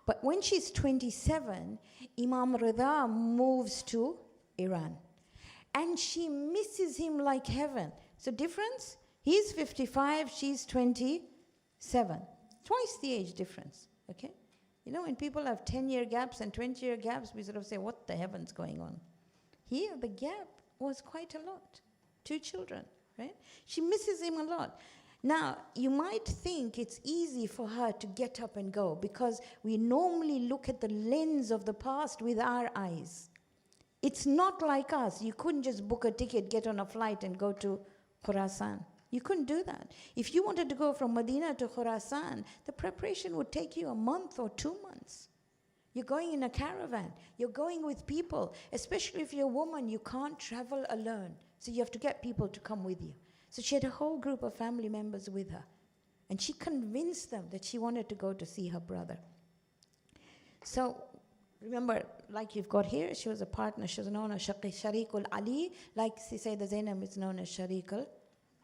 But when she's 27, Imam Rida moves to Iran. And she misses him like heaven. So difference? He's 55, she's 27. Twice the age difference, okay? You know, when people have 10-year gaps and 20-year gaps, we sort of say, what the heaven's going on? Here, the gap was quite a lot. 2 children, right? She misses him a lot. Now, you might think it's easy for her to get up and go because we normally look at the lens of the past with our eyes. It's not like us. You couldn't just book a ticket, get on a flight, and go to Khurasan. You couldn't do that. If you wanted to go from Medina to Khurasan, the preparation would take you a month or 2 months. You're going in a caravan. You're going with people. Especially if you're a woman, you can't travel alone. So you have to get people to come with you. So she had a whole group of family members with her. And she convinced them that she wanted to go to see her brother. So remember, like you've got here, she was a partner. She was known as Shariqul Ali. Like Sayyidah Zainab is known as Shariqul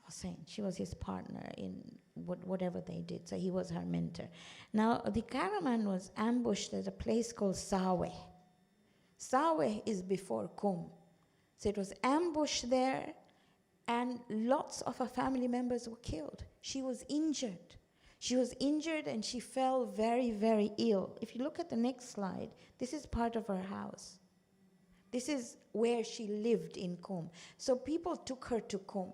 Hussein. She was his partner in whatever they did. So he was her mentor. Now, the caravan was ambushed at a place called Saweh. Saweh is before Qum. So it was ambushed there, and lots of her family members were killed. She was injured. She was injured and she fell very, very ill. If you look at the next slide, this is part of her house. This is where she lived in Qum. So people took her to Qum.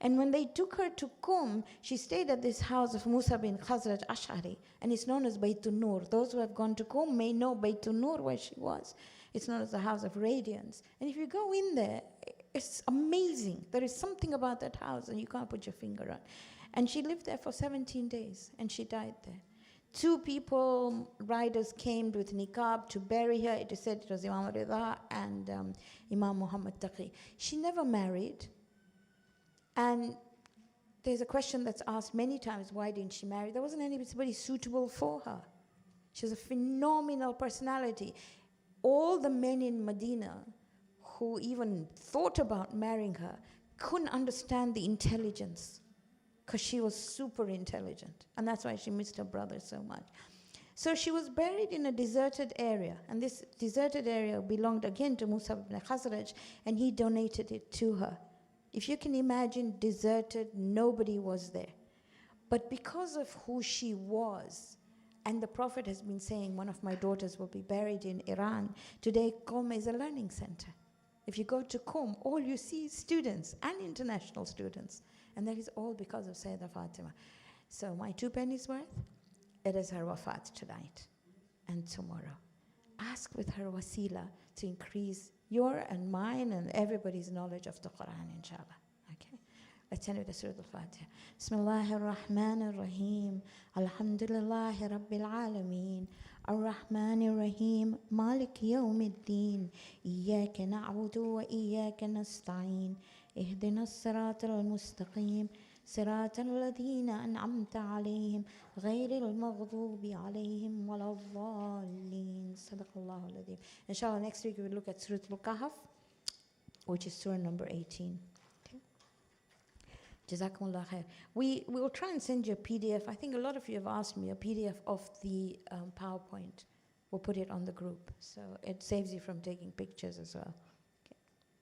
And when they took her to Qum, she stayed at this house of Musa bin Khazraj Ash'ari, and it's known as Baytun Nur. Those who have gone to Qum may know Baytun Nur, where she was. It's known as the House of Radiance. And if you go in there, it's amazing. There is something about that house and you can't put your finger on. And she lived there for 17 days, and she died there. 2 people, riders came with niqab to bury her. It is said it was Imam Rida and Imam Muhammad Taqi. She never married. And there's a question that's asked many times, why didn't she marry? There wasn't anybody suitable for her. She was a phenomenal personality. All the men in Medina who even thought about marrying her couldn't understand the intelligence, because she was super intelligent. And that's why she missed her brother so much. So she was buried in a deserted area. And this deserted area belonged again to Musa ibn Khazraj, and he donated it to her. If you can imagine, deserted, nobody was there. But because of who she was, and the Prophet has been saying, one of my daughters will be buried in Iran. Today, Qom is a learning center. If you go to Qom, all you see is students and international students. And that is all because of Sayyidah Fatima. So my 2 pennies worth, it is her wafat tonight and tomorrow. Ask with her wasila to increase your and mine and everybody's knowledge of the Quran, inshallah. Okay? Let's end with the Surah Al-Fatiha. Bismillahir Rahmanir Rahim. Alhamdulillahi Rabbil Alameen. الرحمن الرحيم مالك يوم الدين إياك نعبد وإياك نستعين اهدنا الصراط المستقيم صراط الذين أنعمت عليهم غير المغضوب عليهم ولا الضالين صدق الله العظيم. Inshallah, next week we will look at Surah Al-Kahf, which is Surah number 18. Jazakumullah khair. We will try and send you a PDF. I think a lot of you have asked me a PDF of the PowerPoint. We'll put it on the group, so it saves you from taking pictures as well.